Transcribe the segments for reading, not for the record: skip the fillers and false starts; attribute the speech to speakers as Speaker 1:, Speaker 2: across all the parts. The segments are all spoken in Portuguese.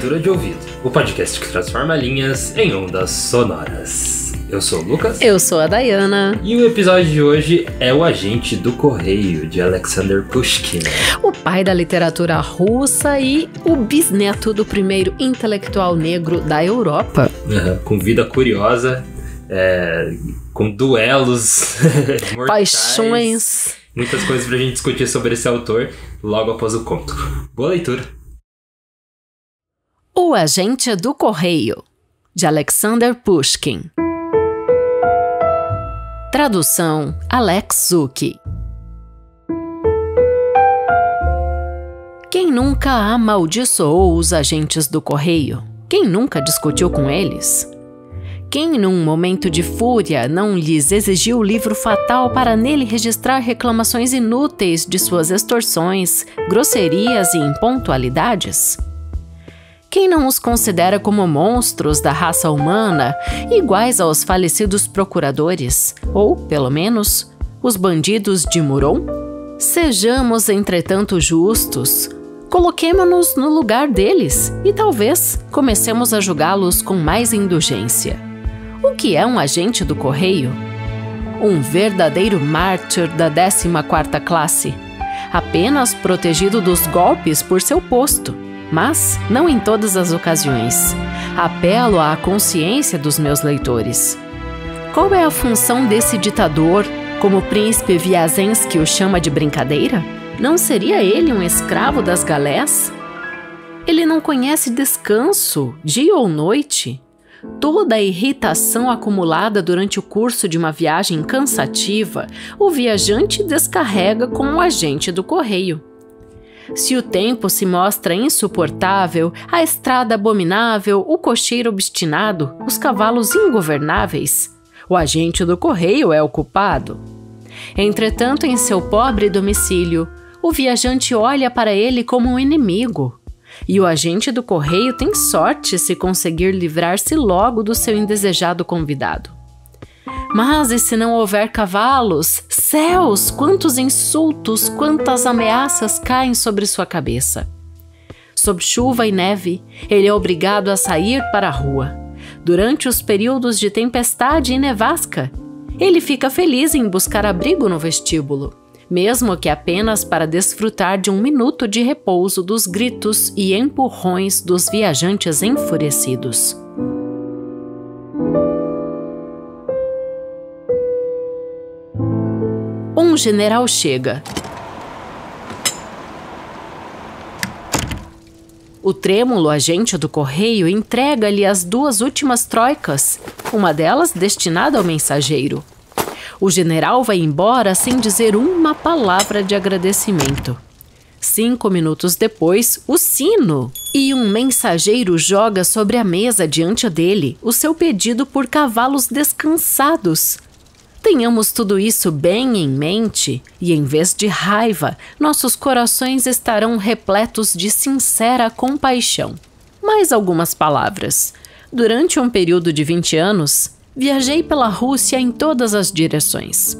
Speaker 1: Leitura de Ouvido, o podcast que transforma linhas em ondas sonoras. Eu sou o Lucas.
Speaker 2: Eu sou a Dayana.
Speaker 1: E o episódio de hoje é O Agente do Correio, de Alexander Pushkin.
Speaker 2: O pai da literatura russa e o bisneto do primeiro intelectual negro da Europa.
Speaker 1: Com vida curiosa, com duelos mortais.
Speaker 2: Paixões.
Speaker 1: Muitas coisas pra gente discutir sobre esse autor logo após o conto. Boa leitura!
Speaker 2: O Agente do Correio, de Alexander Pushkin. Tradução: Alex Zuki. Quem nunca amaldiçoou os agentes do correio? Quem nunca discutiu com eles? Quem, num momento de fúria, não lhes exigiu o livro fatal para nele registrar reclamações inúteis de suas extorsões, grosserias e impontualidades? Quem não os considera como monstros da raça humana, iguais aos falecidos procuradores, ou, pelo menos, os bandidos de Murom? Sejamos, entretanto, justos. Coloquemo-nos no lugar deles e talvez comecemos a julgá-los com mais indulgência. O que é um agente do correio? Um verdadeiro mártir da 14ª classe, apenas protegido dos golpes por seu posto, mas não em todas as ocasiões. Apelo à consciência dos meus leitores. Qual é a função desse ditador, como o príncipe Vyazenski o chama de brincadeira? Não seria ele um escravo das galés? Ele não conhece descanso, dia ou noite? Toda a irritação acumulada durante o curso de uma viagem cansativa, o viajante descarrega com o agente do correio. Se o tempo se mostra insuportável, a estrada abominável, o cocheiro obstinado, os cavalos ingovernáveis, o agente do correio é o culpado. Entretanto, em seu pobre domicílio, o viajante olha para ele como um inimigo. E o agente do correio tem sorte se conseguir livrar-se logo do seu indesejado convidado. Mas e se não houver cavalos? Céus! Quantos insultos, quantas ameaças caem sobre sua cabeça! Sob chuva e neve, ele é obrigado a sair para a rua. Durante os períodos de tempestade e nevasca, ele fica feliz em buscar abrigo no vestíbulo, mesmo que apenas para desfrutar de um minuto de repouso dos gritos e empurrões dos viajantes enfurecidos. Um general chega. O trêmulo agente do correio entrega-lhe as 2 últimas troicas, uma delas destinada ao mensageiro. O general vai embora sem dizer uma palavra de agradecimento. 5 minutos depois, o sino! E um mensageiro joga sobre a mesa diante dele o seu pedido por cavalos descansados. Tenhamos tudo isso bem em mente e, em vez de raiva, nossos corações estarão repletos de sincera compaixão. Mais algumas palavras. Durante um período de 20 anos, viajei pela Rússia em todas as direções.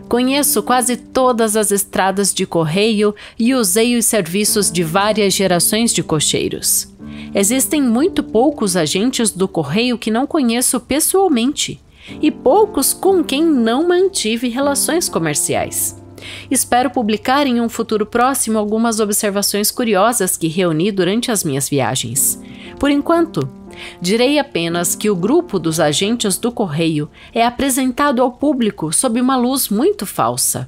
Speaker 2: Conheço quase todas as estradas de correio e usei os serviços de várias gerações de cocheiros. Existem muito poucos agentes do correio que não conheço pessoalmente e poucos com quem não mantive relações comerciais. Espero publicar em um futuro próximo algumas observações curiosas que reuni durante as minhas viagens. Por enquanto, direi apenas que o grupo dos agentes do correio é apresentado ao público sob uma luz muito falsa.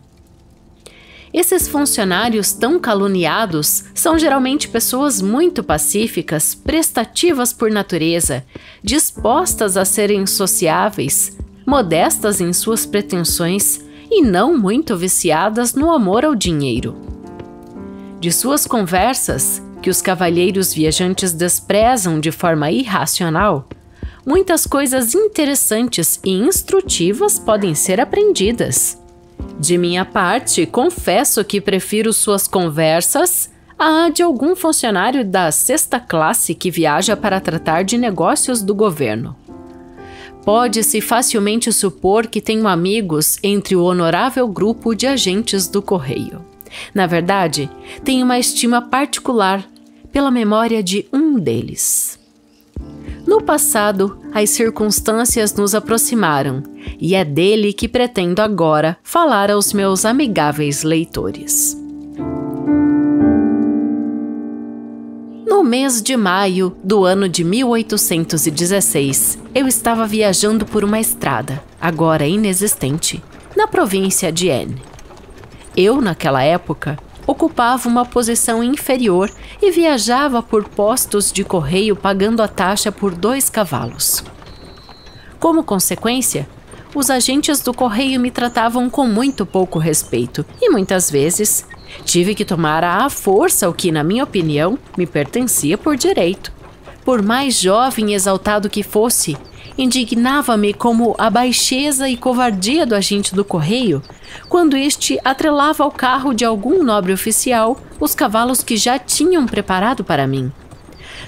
Speaker 2: Esses funcionários tão caluniados são geralmente pessoas muito pacíficas, prestativas por natureza, dispostas a serem sociáveis, modestas em suas pretensões e não muito viciadas no amor ao dinheiro. De suas conversas, que os cavalheiros viajantes desprezam de forma irracional, muitas coisas interessantes e instrutivas podem ser aprendidas. De minha parte, confesso que prefiro suas conversas à de algum funcionário da 6ª classe que viaja para tratar de negócios do governo. Pode-se facilmente supor que tenho amigos entre o honorável grupo de agentes do correio. Na verdade, tenho uma estima particular pela memória de um deles. No passado, as circunstâncias nos aproximaram e é dele que pretendo agora falar aos meus amigáveis leitores. No mês de maio do ano de 1816, eu estava viajando por uma estrada, agora inexistente, na província de N. Eu, naquela época, ocupava uma posição inferior e viajava por postos de correio pagando a taxa por 2 cavalos. Como consequência, os agentes do correio me tratavam com muito pouco respeito e muitas vezes tive que tomar à força o que, na minha opinião, me pertencia por direito. Por mais jovem e exaltado que fosse, indignava-me como a baixeza e covardia do agente do correio quando este atrelava ao carro de algum nobre oficial os cavalos que já tinham preparado para mim.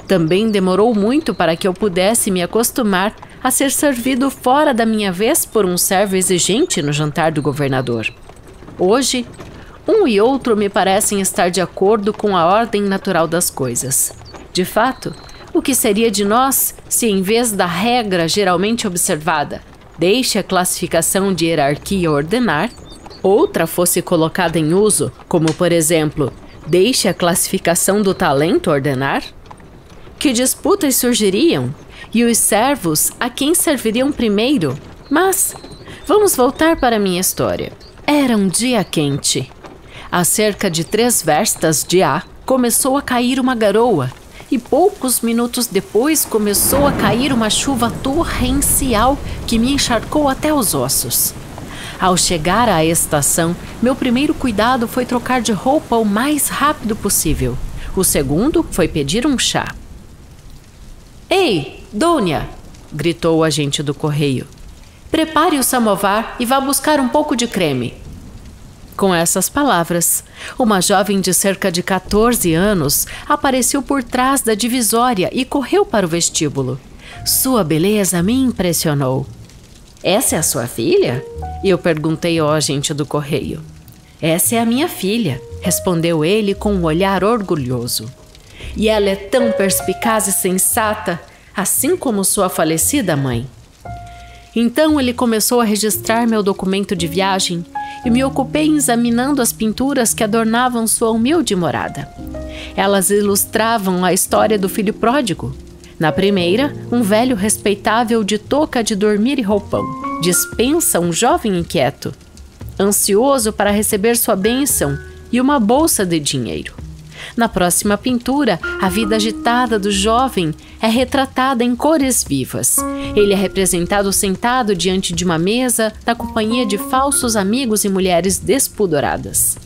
Speaker 2: Também demorou muito para que eu pudesse me acostumar a ser servido fora da minha vez por um servo exigente no jantar do governador. Hoje, um e outro me parecem estar de acordo com a ordem natural das coisas. De fato, o que seria de nós se, em vez da regra geralmente observada, deixe a classificação de hierarquia ordenar, outra fosse colocada em uso, como, por exemplo, deixe a classificação do talento ordenar? Que disputas surgiriam? E os servos a quem serviriam primeiro? Mas vamos voltar para minha história. Era um dia quente. A cerca de 3 verstas de A começou a cair uma garoa e poucos minutos depois começou a cair uma chuva torrencial que me encharcou até os ossos. Ao chegar à estação, meu primeiro cuidado foi trocar de roupa o mais rápido possível. O segundo foi pedir um chá. "Ei, Dônia!" gritou o agente do correio. "Prepare o samovar e vá buscar um pouco de creme." Com essas palavras, uma jovem de cerca de 14 anos apareceu por trás da divisória e correu para o vestíbulo. Sua beleza me impressionou. "Essa é a sua filha?" eu perguntei ao agente do correio. "Essa é a minha filha", respondeu ele com um olhar orgulhoso. "E ela é tão perspicaz e sensata, assim como sua falecida mãe." Então ele começou a registrar meu documento de viagem e me ocupei examinando as pinturas que adornavam sua humilde morada. Elas ilustravam a história do filho pródigo. Na primeira, um velho respeitável de touca de dormir e roupão dispensa um jovem inquieto, ansioso para receber sua bênção e uma bolsa de dinheiro. Na próxima pintura, a vida agitada do jovem é retratada em cores vivas. Ele é representado sentado diante de uma mesa na companhia de falsos amigos e mulheres despudoradas.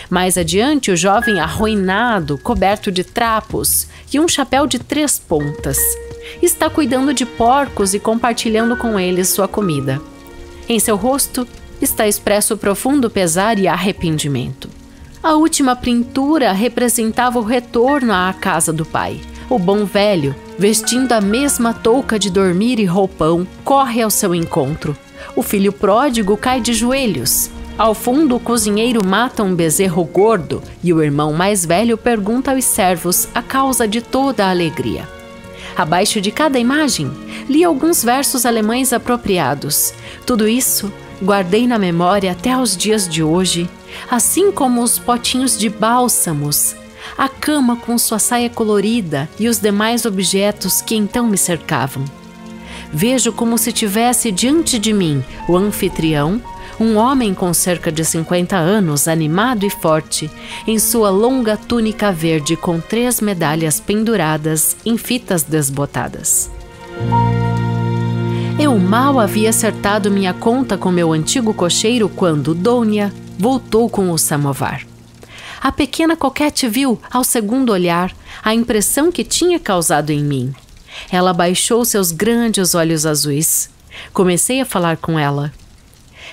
Speaker 2: Mais adiante, o jovem arruinado, coberto de trapos e um chapéu de 3 pontas, está cuidando de porcos e compartilhando com eles sua comida. Em seu rosto está expresso profundo pesar e arrependimento. A última pintura representava o retorno à casa do pai. O bom velho, vestindo a mesma touca de dormir e roupão, corre ao seu encontro. O filho pródigo cai de joelhos. Ao fundo, o cozinheiro mata um bezerro gordo e o irmão mais velho pergunta aos servos a causa de toda a alegria. Abaixo de cada imagem, li alguns versos alemães apropriados. Tudo isso guardei na memória até os dias de hoje, assim como os potinhos de bálsamos, a cama com sua saia colorida e os demais objetos que então me cercavam. Vejo como se tivesse diante de mim o anfitrião, um homem com cerca de 50 anos, animado e forte, em sua longa túnica verde com 3 medalhas penduradas em fitas desbotadas. Eu mal havia acertado minha conta com meu antigo cocheiro quando Dônia voltou com o samovar. A pequena coquete viu, ao segundo olhar, a impressão que tinha causado em mim. Ela baixou seus grandes olhos azuis. Comecei a falar com ela.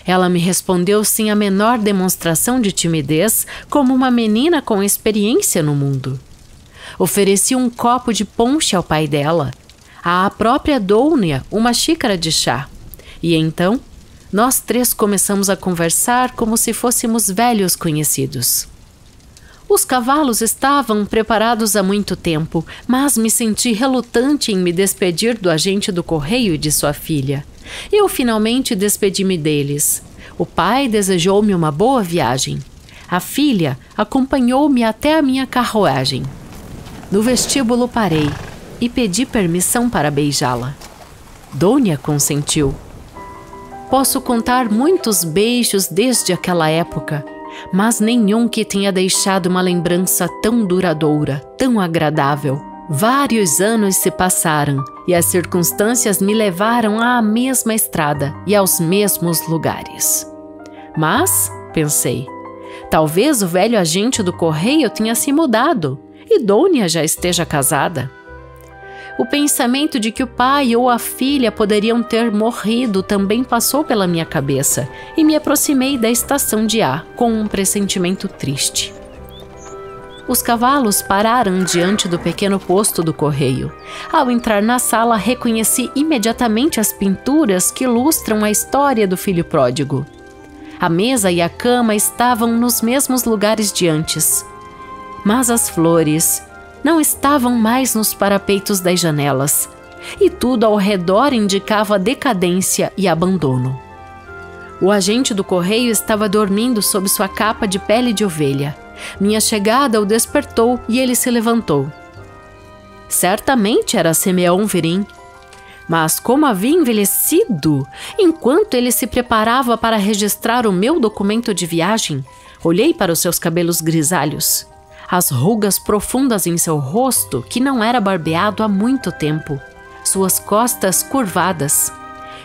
Speaker 2: Ela me respondeu sem a menor demonstração de timidez, como uma menina com experiência no mundo. Ofereci um copo de ponche ao pai dela, à própria Dônia uma xícara de chá. E então, nós 3 começamos a conversar como se fôssemos velhos conhecidos. Os cavalos estavam preparados há muito tempo, mas me senti relutante em me despedir do agente do correio e de sua filha. Eu finalmente despedi-me deles. O pai desejou-me uma boa viagem. A filha acompanhou-me até a minha carruagem. No vestíbulo parei e pedi permissão para beijá-la. Dona consentiu. Posso contar muitos beijos desde aquela época, mas nenhum que tenha deixado uma lembrança tão duradoura, tão agradável. Vários anos se passaram e as circunstâncias me levaram à mesma estrada e aos mesmos lugares. Mas, pensei, talvez o velho agente do correio tenha se mudado e Dona já esteja casada. O pensamento de que o pai ou a filha poderiam ter morrido também passou pela minha cabeça e me aproximei da estação de A com um pressentimento triste. Os cavalos pararam diante do pequeno posto do correio. Ao entrar na sala, reconheci imediatamente as pinturas que ilustram a história do filho pródigo. A mesa e a cama estavam nos mesmos lugares de antes, mas as flores não estavam mais nos parapeitos das janelas, e tudo ao redor indicava decadência e abandono. O agente do correio estava dormindo sob sua capa de pele de ovelha. Minha chegada o despertou e ele se levantou. Certamente era Simeão Virim, mas como havia envelhecido! Enquanto ele se preparava para registrar o meu documento de viagem, olhei para os seus cabelos grisalhos, as rugas profundas em seu rosto, que não era barbeado há muito tempo, suas costas curvadas,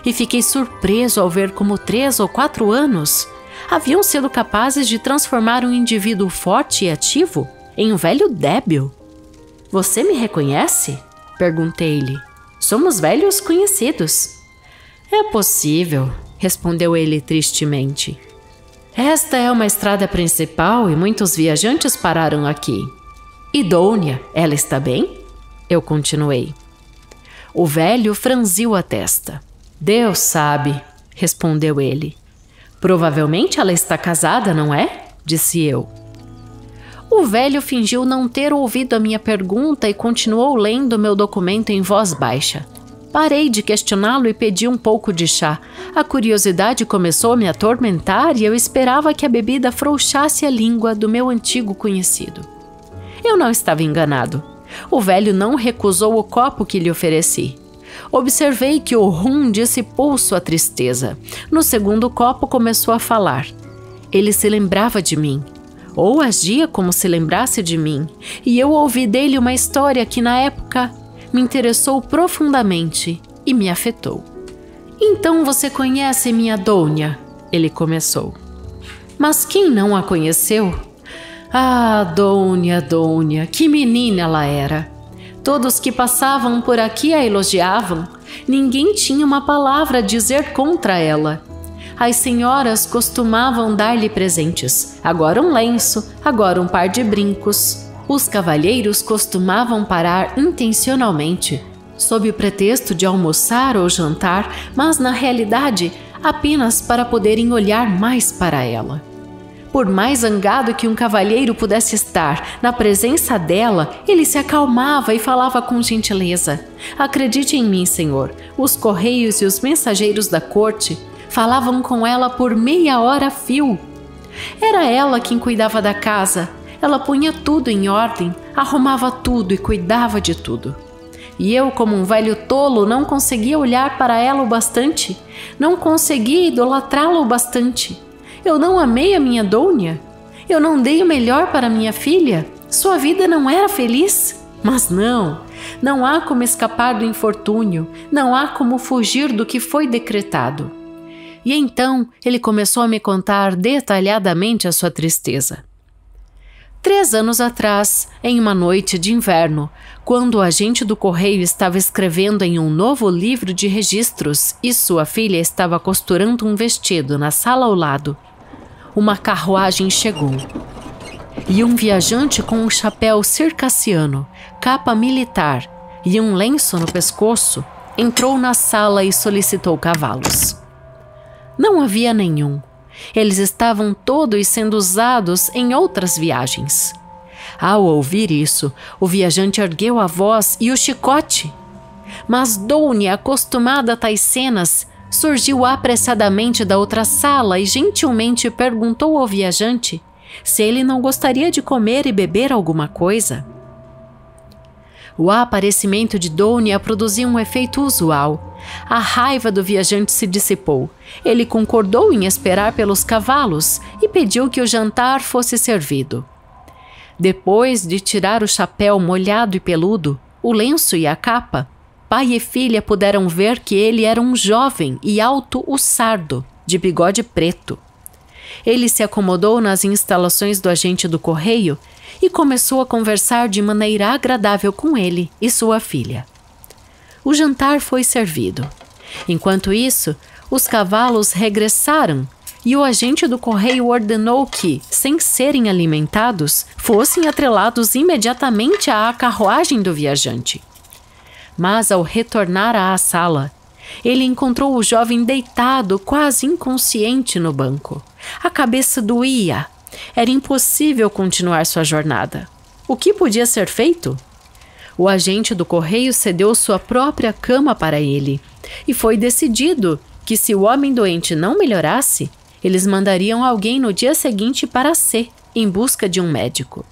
Speaker 2: e fiquei surpreso ao ver como 3 ou 4 anos haviam sido capazes de transformar um indivíduo forte e ativo em um velho débil. Você me reconhece? Perguntei-lhe. Somos velhos conhecidos. É possível, respondeu ele tristemente. Esta é uma estrada principal e muitos viajantes pararam aqui. E Dona, ela está bem? Eu continuei. O velho franziu a testa. Deus sabe, respondeu ele. Provavelmente ela está casada, não é? Disse eu. O velho fingiu não ter ouvido a minha pergunta e continuou lendo meu documento em voz baixa. Parei de questioná-lo e pedi um pouco de chá. A curiosidade começou a me atormentar e eu esperava que a bebida afrouxasse a língua do meu antigo conhecido. Eu não estava enganado. O velho não recusou o copo que lhe ofereci. Observei que o rum dissipou sua tristeza. No segundo copo começou a falar. Ele se lembrava de mim, ou agia como se lembrasse de mim, e eu ouvi dele uma história que na época me interessou profundamente e me afetou. Então você conhece minha Dona? Ele começou. Mas quem não a conheceu? Ah, Dona, que menina ela era! Todos que passavam por aqui a elogiavam. Ninguém tinha uma palavra a dizer contra ela. As senhoras costumavam dar-lhe presentes. Agora um lenço, agora um par de brincos. Os cavalheiros costumavam parar intencionalmente, sob o pretexto de almoçar ou jantar, mas na realidade apenas para poderem olhar mais para ela. Por mais zangado que um cavalheiro pudesse estar, na presença dela, ele se acalmava e falava com gentileza. Acredite em mim, senhor, os correios e os mensageiros da corte falavam com ela por meia hora a fio. Era ela quem cuidava da casa. Ela punha tudo em ordem, arrumava tudo e cuidava de tudo. E eu, como um velho tolo, não conseguia olhar para ela o bastante, não conseguia idolatrá-la o bastante. Eu não amei a minha Dona? Eu não dei o melhor para minha filha? Sua vida não era feliz? Mas não há como escapar do infortúnio, não há como fugir do que foi decretado. E então ele começou a me contar detalhadamente a sua tristeza. 3 anos atrás, em uma noite de inverno, quando o agente do correio estava escrevendo em um novo livro de registros e sua filha estava costurando um vestido na sala ao lado, uma carruagem chegou. E um viajante com um chapéu circassiano, capa militar e um lenço no pescoço entrou na sala e solicitou cavalos. Não havia nenhum. Eles estavam todos sendo usados em outras viagens. Ao ouvir isso, o viajante ergueu a voz e o chicote. Mas Dounia, acostumada a tais cenas, surgiu apressadamente da outra sala e gentilmente perguntou ao viajante se ele não gostaria de comer e beber alguma coisa. O aparecimento de Dounia produziu um efeito usual. A raiva do viajante se dissipou. Ele concordou em esperar pelos cavalos e pediu que o jantar fosse servido. Depois de tirar o chapéu molhado e peludo, o lenço e a capa, pai e filha puderam ver que ele era um jovem e alto hussardo, de bigode preto. Ele se acomodou nas instalações do agente do correio e começou a conversar de maneira agradável com ele e sua filha. O jantar foi servido. Enquanto isso, os cavalos regressaram e o agente do correio ordenou que, sem serem alimentados, fossem atrelados imediatamente à carruagem do viajante. Mas ao retornar à sala, ele encontrou o jovem deitado, quase inconsciente no banco. A cabeça doía. Era impossível continuar sua jornada. O que podia ser feito? O agente do correio cedeu sua própria cama para ele, e foi decidido que, se o homem doente não melhorasse, eles mandariam alguém no dia seguinte para C, em busca de um médico.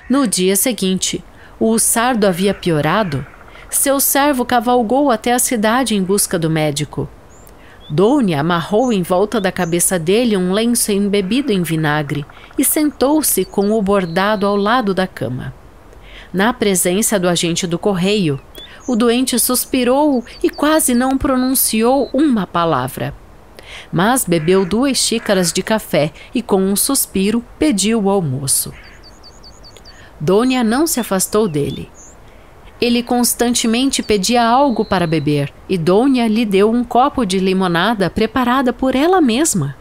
Speaker 2: No dia seguinte, o hussardo havia piorado. Seu servo cavalgou até a cidade em busca do médico. Dounia amarrou em volta da cabeça dele um lenço embebido em vinagre e sentou-se com o bordado ao lado da cama. Na presença do agente do correio, o doente suspirou e quase não pronunciou uma palavra. Mas bebeu 2 xícaras de café e, com um suspiro, pediu o almoço. Dounia não se afastou dele. Ele constantemente pedia algo para beber e Dounia lhe deu um copo de limonada preparada por ela mesma.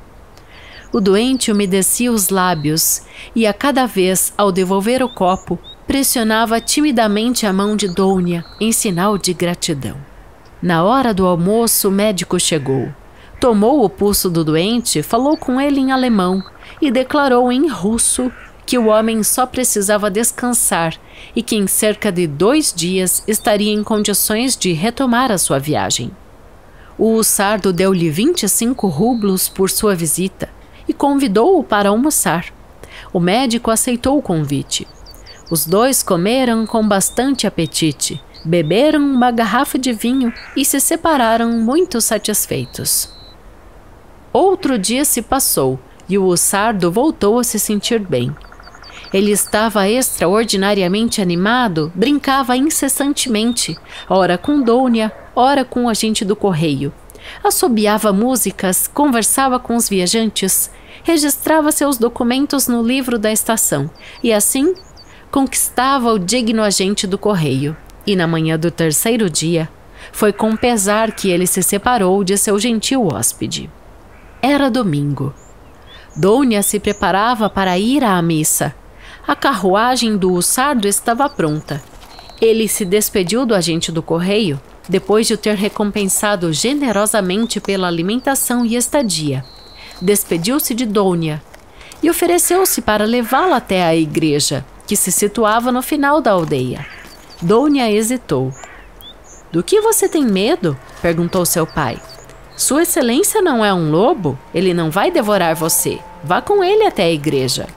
Speaker 2: O doente umedecia os lábios e, a cada vez, ao devolver o copo, pressionava timidamente a mão de Dounia em sinal de gratidão. Na hora do almoço, o médico chegou. Tomou o pulso do doente, falou com ele em alemão e declarou em russo que o homem só precisava descansar e que em cerca de 2 dias estaria em condições de retomar a sua viagem. O hussardo deu-lhe 25 rublos por sua visita e convidou-o para almoçar. O médico aceitou o convite. Os 2 comeram com bastante apetite, beberam uma garrafa de vinho e se separaram muito satisfeitos. Outro dia se passou e o hussardo voltou a se sentir bem. Ele estava extraordinariamente animado, brincava incessantemente, ora com Dounia, ora com o agente do correio. Assobiava músicas, conversava com os viajantes, registrava seus documentos no livro da estação e assim conquistava o digno agente do correio. E na manhã do 3º dia, foi com pesar que ele se separou de seu gentil hóspede. Era domingo. Dounia se preparava para ir à missa. A carruagem do hussardo estava pronta. Ele se despediu do agente do correio, depois de o ter recompensado generosamente pela alimentação e estadia. Despediu-se de Dounia e ofereceu-se para levá-la até a igreja, que se situava no final da aldeia. Dounia hesitou. "Do que você tem medo?" perguntou seu pai. "Sua excelência não é um lobo? Ele não vai devorar você. Vá com ele até a igreja."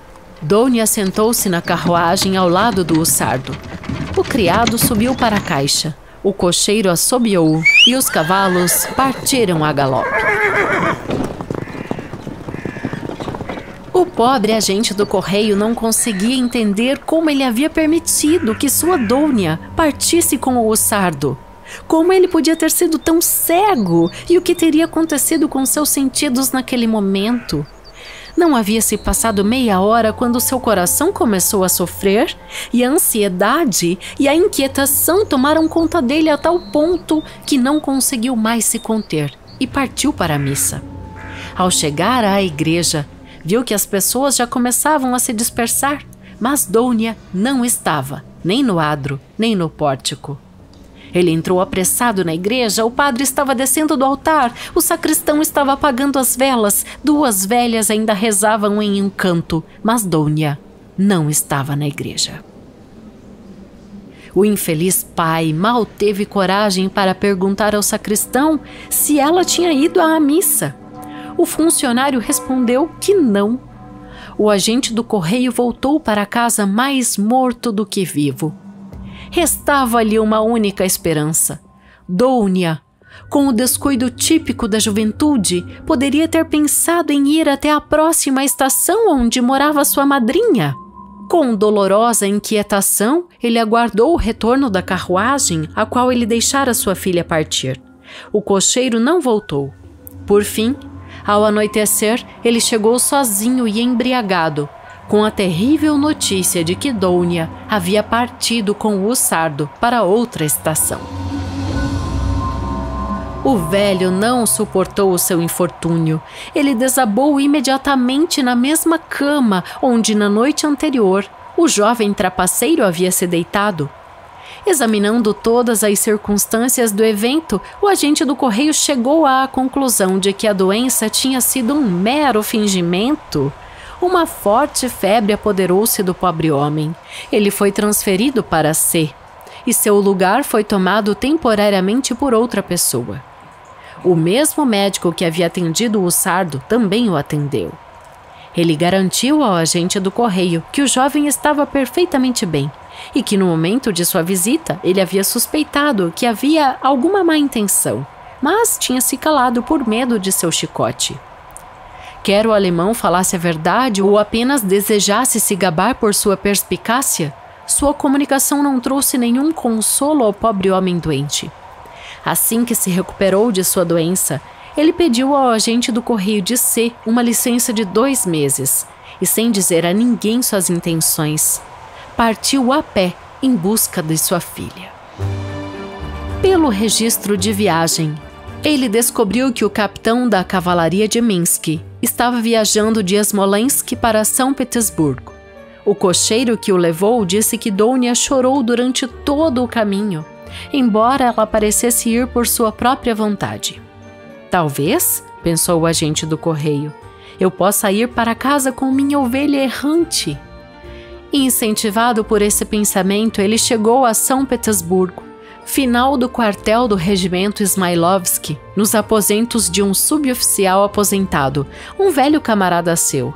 Speaker 2: Dounia sentou-se na carruagem ao lado do hussardo. O criado subiu para a caixa. O cocheiro assobiou e os cavalos partiram a galope. O pobre agente do correio não conseguia entender como ele havia permitido que sua Dounia partisse com o hussardo. Como ele podia ter sido tão cego e o que teria acontecido com seus sentidos naquele momento? Não havia se passado meia hora quando seu coração começou a sofrer e a ansiedade e a inquietação tomaram conta dele a tal ponto que não conseguiu mais se conter e partiu para a missa. Ao chegar à igreja, viu que as pessoas já começavam a se dispersar, mas Dounia não estava, nem no adro, nem no pórtico. Ele entrou apressado na igreja, o padre estava descendo do altar, o sacristão estava apagando as velas, 2 velhas ainda rezavam em um canto, mas Dounia não estava na igreja. O infeliz pai mal teve coragem para perguntar ao sacristão se ela tinha ido à missa. O funcionário respondeu que não. O agente do correio voltou para casa mais morto do que vivo. Restava-lhe uma única esperança. Dounia, com o descuido típico da juventude, poderia ter pensado em ir até a próxima estação onde morava sua madrinha. Com dolorosa inquietação, ele aguardou o retorno da carruagem a qual ele deixara sua filha partir. O cocheiro não voltou. Por fim, ao anoitecer, ele chegou sozinho e embriagado, com a terrível notícia de que Dounia havia partido com o hussardo para outra estação. O velho não suportou o seu infortúnio. Ele desabou imediatamente na mesma cama onde, na noite anterior, o jovem trapaceiro havia se deitado. Examinando todas as circunstâncias do evento, o agente do correio chegou à conclusão de que a doença tinha sido um mero fingimento. Uma forte febre apoderou-se do pobre homem. Ele foi transferido para C, e seu lugar foi tomado temporariamente por outra pessoa. O mesmo médico que havia atendido o hussardo também o atendeu. Ele garantiu ao agente do correio que o jovem estava perfeitamente bem e que no momento de sua visita ele havia suspeitado que havia alguma má intenção, mas tinha se calado por medo de seu chicote. Quer o alemão falasse a verdade ou apenas desejasse se gabar por sua perspicácia, sua comunicação não trouxe nenhum consolo ao pobre homem doente. Assim que se recuperou de sua doença, ele pediu ao agente do correio de C uma licença de 2 meses e, sem dizer a ninguém suas intenções, partiu a pé em busca de sua filha. Pelo registro de viagem, ele descobriu que o capitão da cavalaria de Minsk estava viajando de Smolensk para São Petersburgo. O cocheiro que o levou disse que Dounia chorou durante todo o caminho, embora ela parecesse ir por sua própria vontade. Talvez, pensou o agente do correio, eu possa ir para casa com minha ovelha errante. Incentivado por esse pensamento, ele chegou a São Petersburgo, final do quartel do regimento Ismailovsky, nos aposentos de um suboficial aposentado, um velho camarada seu,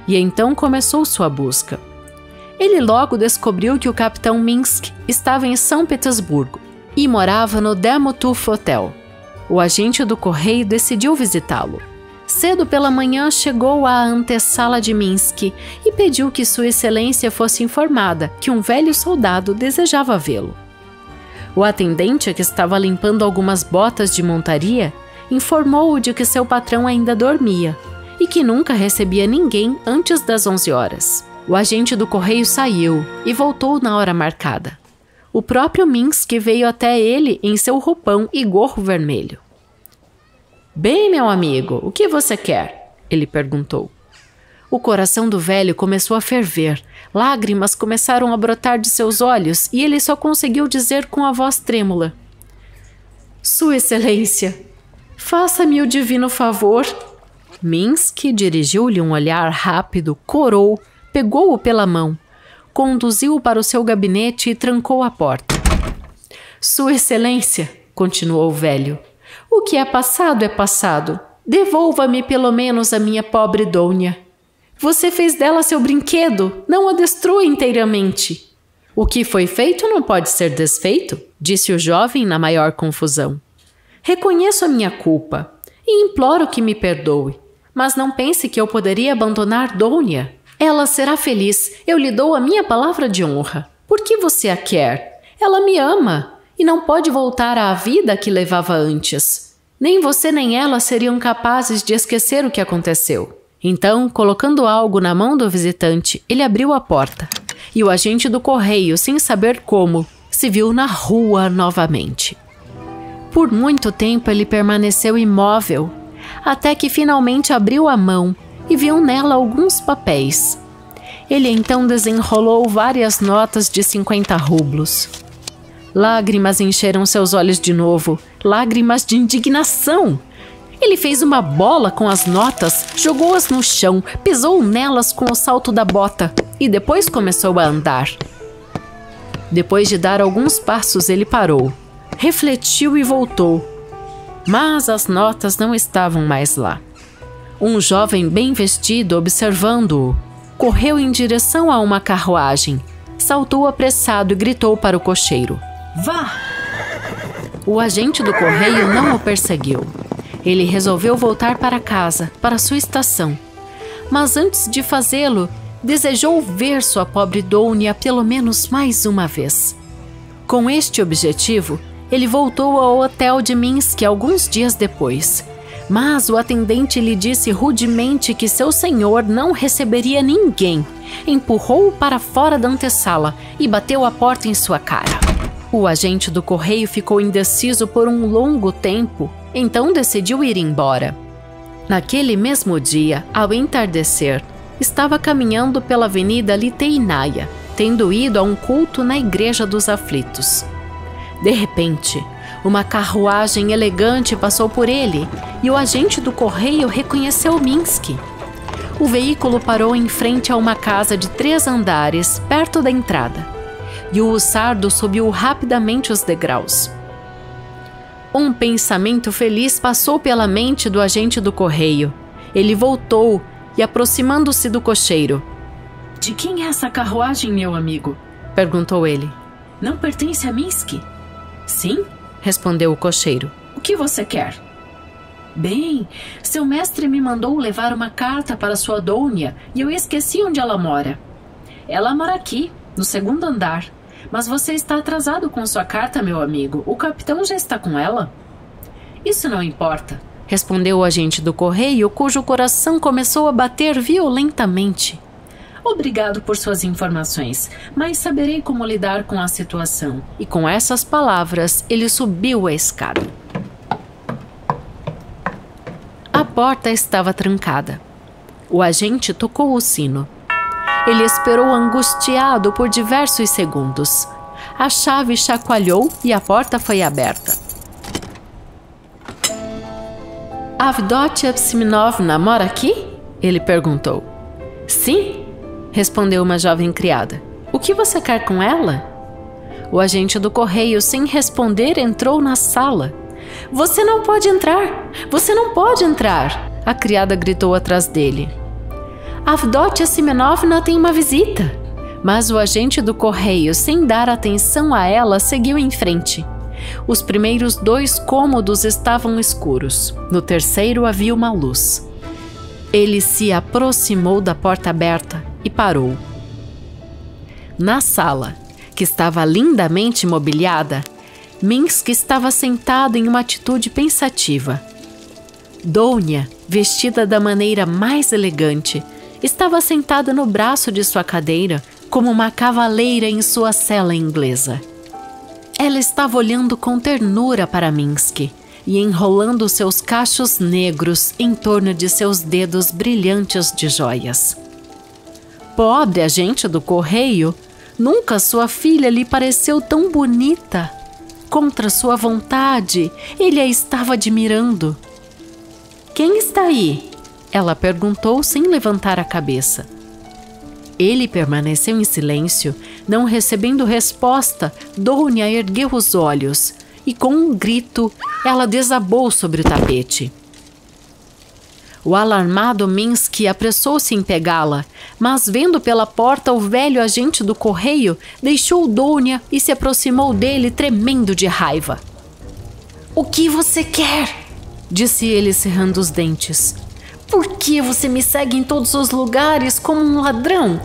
Speaker 2: e então começou sua busca. Ele logo descobriu que o capitão Minsk estava em São Petersburgo e morava no Demotuf Hotel. O agente do correio decidiu visitá-lo. Cedo pela manhã chegou à antessala de Minsk e pediu que Sua Excelência fosse informada que um velho soldado desejava vê-lo. O atendente, que estava limpando algumas botas de montaria, informou-o de que seu patrão ainda dormia e que nunca recebia ninguém antes das 11 horas. O agente do correio saiu e voltou na hora marcada. O próprio Minsk veio até ele em seu roupão e gorro vermelho. "Bem, meu amigo, o que você quer?" ele perguntou. O coração do velho começou a ferver, lágrimas começaram a brotar de seus olhos e ele só conseguiu dizer com a voz trêmula: "Sua Excelência, faça-me o divino favor." Minsk dirigiu-lhe um olhar rápido, corou, pegou-o pela mão, conduziu-o para o seu gabinete e trancou a porta. "Sua Excelência", continuou o velho, "o que é passado. Devolva-me pelo menos a minha pobre Dounia. Você fez dela seu brinquedo, não a destrua inteiramente." "O que foi feito não pode ser desfeito", disse o jovem na maior confusão. "Reconheço a minha culpa e imploro que me perdoe, mas não pense que eu poderia abandonar Dounia. Ela será feliz, eu lhe dou a minha palavra de honra. Por que você a quer? Ela me ama e não pode voltar à vida que levava antes. Nem você nem ela seriam capazes de esquecer o que aconteceu." Então, colocando algo na mão do visitante, ele abriu a porta e o agente do correio, sem saber como, se viu na rua novamente. Por muito tempo ele permaneceu imóvel, até que finalmente abriu a mão e viu nela alguns papéis. Ele então desenrolou várias notas de 50 rublos. Lágrimas encheram seus olhos de novo, lágrimas de indignação. Ele fez uma bola com as notas, jogou-as no chão, pisou nelas com o salto da bota e depois começou a andar. Depois de dar alguns passos, ele parou, refletiu e voltou. Mas as notas não estavam mais lá. Um jovem bem vestido, observando-o, correu em direção a uma carruagem, saltou apressado e gritou para o cocheiro: "Vá!" O agente do correio não o perseguiu. Ele resolveu voltar para casa, para sua estação. Mas antes de fazê-lo, desejou ver sua pobre Dounia pelo menos mais uma vez. Com este objetivo, ele voltou ao hotel de Minsk alguns dias depois. Mas o atendente lhe disse rudemente que seu senhor não receberia ninguém. Empurrou-o para fora da antessala e bateu a porta em sua cara. O agente do correio ficou indeciso por um longo tempo, então decidiu ir embora. Naquele mesmo dia, ao entardecer, estava caminhando pela Avenida Liteinaia, tendo ido a um culto na Igreja dos Aflitos. De repente, uma carruagem elegante passou por ele e o agente do correio reconheceu Minsk. O veículo parou em frente a uma casa de 3 andares, perto da entrada, e o hussardo subiu rapidamente os degraus. Um pensamento feliz passou pela mente do agente do correio. Ele voltou e, aproximando-se do cocheiro: "De quem é essa carruagem, meu amigo?" perguntou ele. "Não pertence a Minsk?" "Sim", respondeu o cocheiro. "O que você quer?" "Bem, seu mestre me mandou levar uma carta para sua Dounia e eu esqueci onde ela mora." "Ela mora aqui, no 2º andar. Mas você está atrasado com sua carta, meu amigo. O capitão já está com ela." "Isso não importa", respondeu o agente do correio, cujo coração começou a bater violentamente. "Obrigado por suas informações, mas saberei como lidar com a situação." E com essas palavras, ele subiu a escada. A porta estava trancada. O agente tocou o sino. Ele esperou angustiado por diversos segundos. A chave chacoalhou e a porta foi aberta. "Avdotia Psimenovna mora aqui?" ele perguntou. "Sim", respondeu uma jovem criada. "O que você quer com ela?" O agente do correio, sem responder, entrou na sala. "Você não pode entrar! Você não pode entrar!" a criada gritou atrás dele. "Avdotia Semenovna tem uma visita." Mas o agente do correio, sem dar atenção a ela, seguiu em frente. Os primeiros 2 cômodos estavam escuros. No terceiro havia uma luz. Ele se aproximou da porta aberta e parou. Na sala, que estava lindamente mobiliada, Minsk estava sentado em uma atitude pensativa. Dounia, vestida da maneira mais elegante, estava sentada no braço de sua cadeira como uma cavaleira em sua cela inglesa. Ela estava olhando com ternura para Minsk e enrolando seus cachos negros em torno de seus dedos brilhantes de joias. Pobre agente do correio, nunca sua filha lhe pareceu tão bonita. Contra sua vontade, ele a estava admirando. "Quem está aí?" ela perguntou sem levantar a cabeça. Ele permaneceu em silêncio, não recebendo resposta. Dounia ergueu os olhos e, com um grito, ela desabou sobre o tapete. O alarmado Minsk apressou-se em pegá-la, mas, vendo pela porta o velho agente do correio, deixou Dounia e se aproximou dele, tremendo de raiva. "O que você quer?" disse ele, cerrando os dentes. "Por que você me segue em todos os lugares como um ladrão?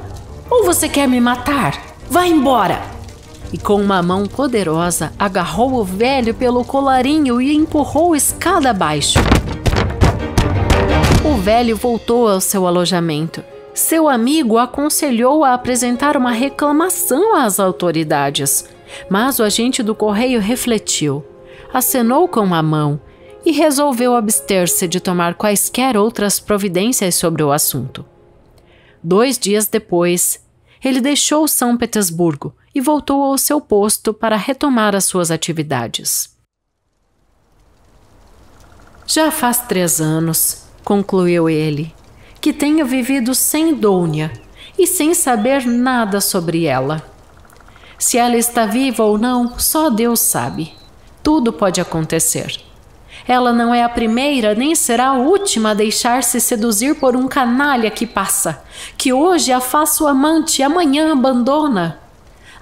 Speaker 2: Ou você quer me matar? Vá embora!" E com uma mão poderosa agarrou o velho pelo colarinho e empurrou escada abaixo. O velho voltou ao seu alojamento. Seu amigo aconselhou a apresentar uma reclamação às autoridades, mas o agente do correio refletiu, acenou com a mão e resolveu abster-se de tomar quaisquer outras providências sobre o assunto. 2 dias depois, ele deixou São Petersburgo e voltou ao seu posto para retomar as suas atividades. Já faz 3 anos, concluiu ele, que tenho vivido sem Dounia e sem saber nada sobre ela. Se ela está viva ou não, só Deus sabe. Tudo pode acontecer. Ela não é a primeira nem será a última a deixar-se seduzir por um canalha que passa, que hoje a faz sua amante e amanhã abandona.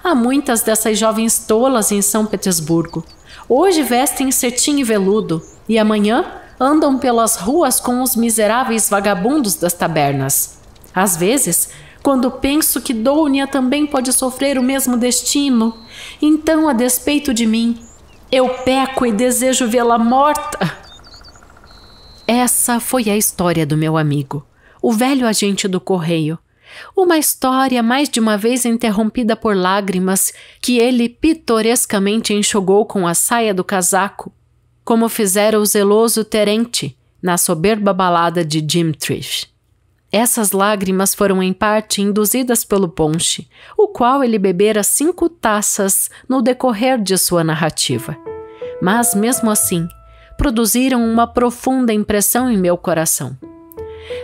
Speaker 2: Há muitas dessas jovens tolas em São Petersburgo. Hoje vestem cetim e veludo e amanhã andam pelas ruas com os miseráveis vagabundos das tabernas. Às vezes, quando penso que Dounia também pode sofrer o mesmo destino, então, a despeito de mim, eu peco e desejo vê-la morta. Essa foi a história do meu amigo, o velho agente do correio. Uma história mais de uma vez interrompida por lágrimas que ele pitorescamente enxugou com a saia do casaco, como fizera o zeloso Terente na soberba balada de Jim Trish. Essas lágrimas foram em parte induzidas pelo ponche, o qual ele bebera 5 taças no decorrer de sua narrativa. Mas, mesmo assim, produziram uma profunda impressão em meu coração.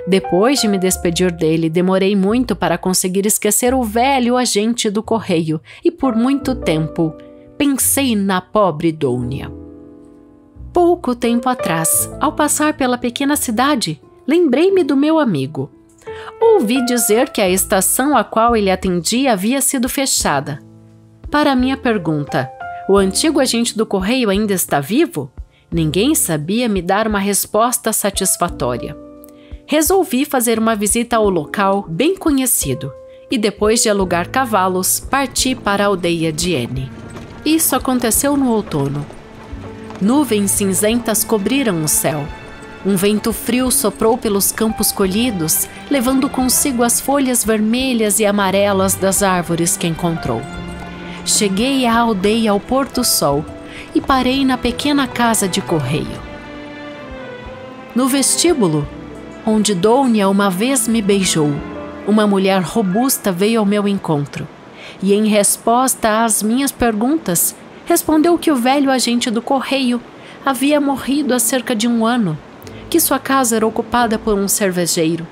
Speaker 2: Depois de me despedir dele, demorei muito para conseguir esquecer o velho agente do correio e, por muito tempo, pensei na pobre Dounia. Pouco tempo atrás, ao passar pela pequena cidade, lembrei-me do meu amigo. Ouvi dizer que a estação a qual ele atendia havia sido fechada. Para minha pergunta, o antigo agente do correio ainda está vivo? Ninguém sabia me dar uma resposta satisfatória. Resolvi fazer uma visita ao local bem conhecido e, depois de alugar cavalos, parti para a aldeia de N. Isso aconteceu no outono. Nuvens cinzentas cobriram o céu. Um vento frio soprou pelos campos colhidos, levando consigo as folhas vermelhas e amarelas das árvores que encontrou. Cheguei à aldeia ao pôr-do-sol e parei na pequena casa de correio. No vestíbulo, onde Dounia uma vez me beijou, uma mulher robusta veio ao meu encontro e, em resposta às minhas perguntas, respondeu que o velho agente do correio havia morrido há cerca de 1 ano, que sua casa era ocupada por um cervejeiro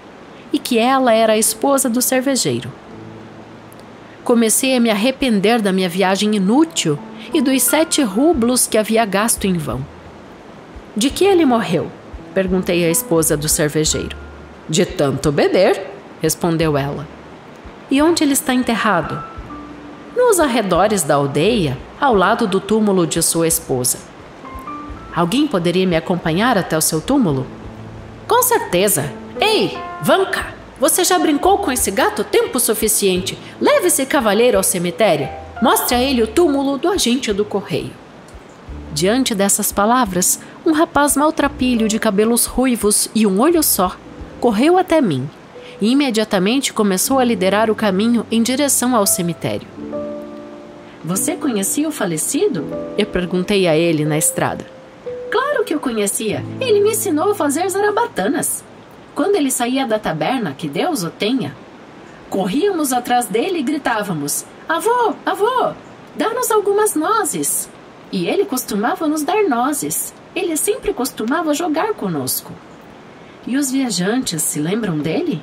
Speaker 2: e que ela era a esposa do cervejeiro. Comecei a me arrepender da minha viagem inútil e dos 7 rublos que havia gasto em vão. De que ele morreu? Perguntei à esposa do cervejeiro. De tanto beber, respondeu ela. E onde ele está enterrado? Nos arredores da aldeia, ao lado do túmulo de sua esposa. Alguém poderia me acompanhar até o seu túmulo? Com certeza. Ei, Vanka, você já brincou com esse gato tempo suficiente. Leve esse cavalheiro ao cemitério. Mostre a ele o túmulo do agente do correio. Diante dessas palavras, um rapaz maltrapilho de cabelos ruivos e um olho só correu até mim e imediatamente começou a liderar o caminho em direção ao cemitério. Você conhecia o falecido? Eu perguntei a ele na estrada. Claro que eu conhecia. Ele me ensinou a fazer zarabatanas. Quando ele saía da taberna, que Deus o tenha, corríamos atrás dele e gritávamos: Avô, avô, dá-nos algumas nozes. E ele costumava nos dar nozes. Ele sempre costumava jogar conosco. E os viajantes se lembram dele?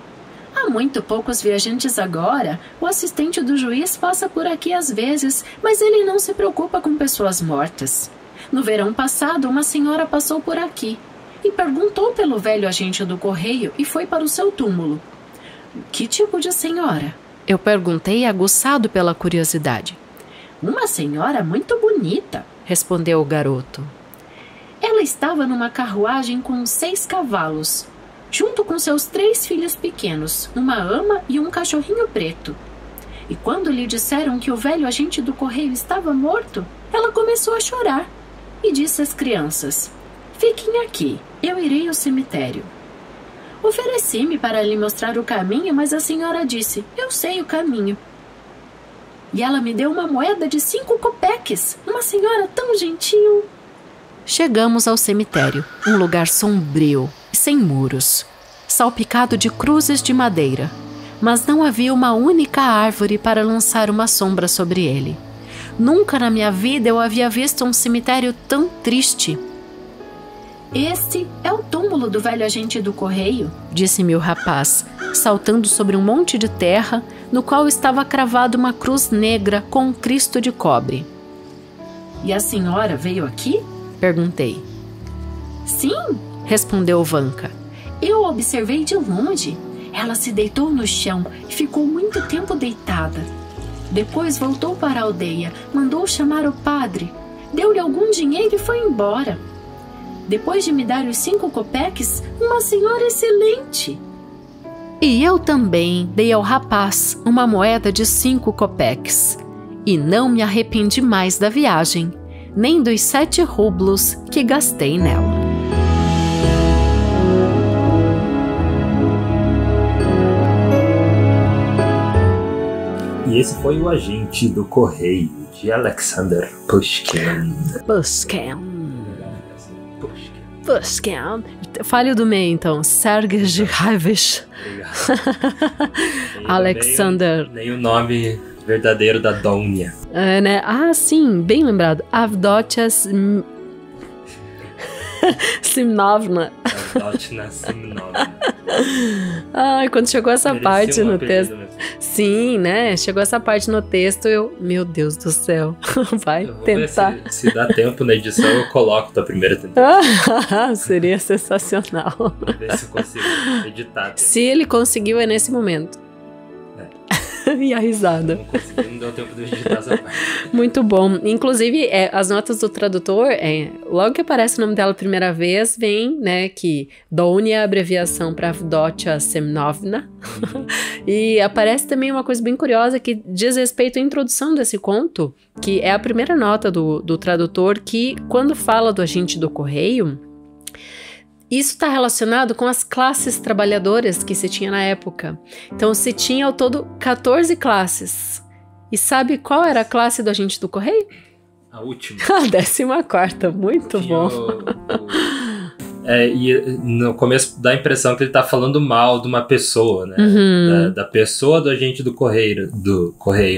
Speaker 2: Há muito poucos viajantes agora. O assistente do juiz passa por aqui às vezes, mas ele não se preocupa com pessoas mortas. No verão passado, uma senhora passou por aqui e perguntou pelo velho agente do correio e foi para o seu túmulo. Que tipo de senhora? Eu perguntei, aguçado pela curiosidade. Uma senhora muito bonita, respondeu o garoto. Ela estava numa carruagem com 6 cavalos, junto com seus 3 filhos pequenos, uma ama e um cachorrinho preto. E quando lhe disseram que o velho agente do correio estava morto, ela começou a chorar e disse às crianças: Fiquem aqui, eu irei ao cemitério. Ofereci-me para lhe mostrar o caminho, mas a senhora disse: Eu sei o caminho. E ela me deu uma moeda de 5 copeques, uma senhora tão gentil. Chegamos ao cemitério, um lugar sombrio, sem muros, salpicado de cruzes de madeira, mas não havia uma única árvore para lançar uma sombra sobre ele. Nunca na minha vida eu havia visto um cemitério tão triste. Este é o túmulo do velho agente do correio, disse-me o rapaz, saltando sobre um monte de terra no qual estava cravada uma cruz negra com um Cristo de cobre. E a senhora veio aqui? Perguntei. Sim, respondeu Vanka. Eu observei de longe. Ela se deitou no chão e ficou muito tempo deitada. Depois voltou para a aldeia, mandou chamar o padre, deu-lhe algum dinheiro e foi embora. Depois de me dar os 5 copeques, uma senhora excelente. E eu também dei ao rapaz uma moeda de 5 copeques. E não me arrependi mais da viagem, nem dos 7 rublos que gastei nela.
Speaker 1: E esse foi o Agente do Correio, de Alexander Pushkin.
Speaker 2: Pushkin. Fale do meio, então. Sergei Zhigaievich. Alexander.
Speaker 1: Nem o nome verdadeiro da Dônia.
Speaker 2: É, né? Ah, sim, bem lembrado. Avdotia Simnovna.
Speaker 1: Avdotia Simnovna.
Speaker 2: Ai, quando chegou essa parte no texto.
Speaker 1: Mesmo.
Speaker 2: Sim, né? Chegou essa parte no texto, meu Deus do céu. Vai tentar.
Speaker 1: Se dá tempo na edição, eu coloco tua primeira tentativa.
Speaker 2: Seria sensacional.
Speaker 1: Vamos ver se eu consigo editar.
Speaker 2: Se ele conseguiu, é nesse momento. E a risada.
Speaker 1: Não consegui, não deu tempo de editar essa parte.
Speaker 2: Muito bom. Inclusive, as notas do tradutor, logo que aparece o nome dela a primeira vez, vem, né, que Dônia é a abreviação para Avdotia Semnovna. E aparece também uma coisa bem curiosa que diz respeito à introdução desse conto, que é a primeira nota do tradutor, que quando fala do agente do correio, isso está relacionado com as classes trabalhadoras que se tinha na época. Então, se tinha ao todo 14 classes. E sabe qual era a classe do agente do correio?
Speaker 1: A última.
Speaker 2: A 14ª, muito
Speaker 1: tinha
Speaker 2: bom.
Speaker 1: E no começo dá a impressão que ele tá falando mal de uma pessoa, né? Da pessoa do agente do correio,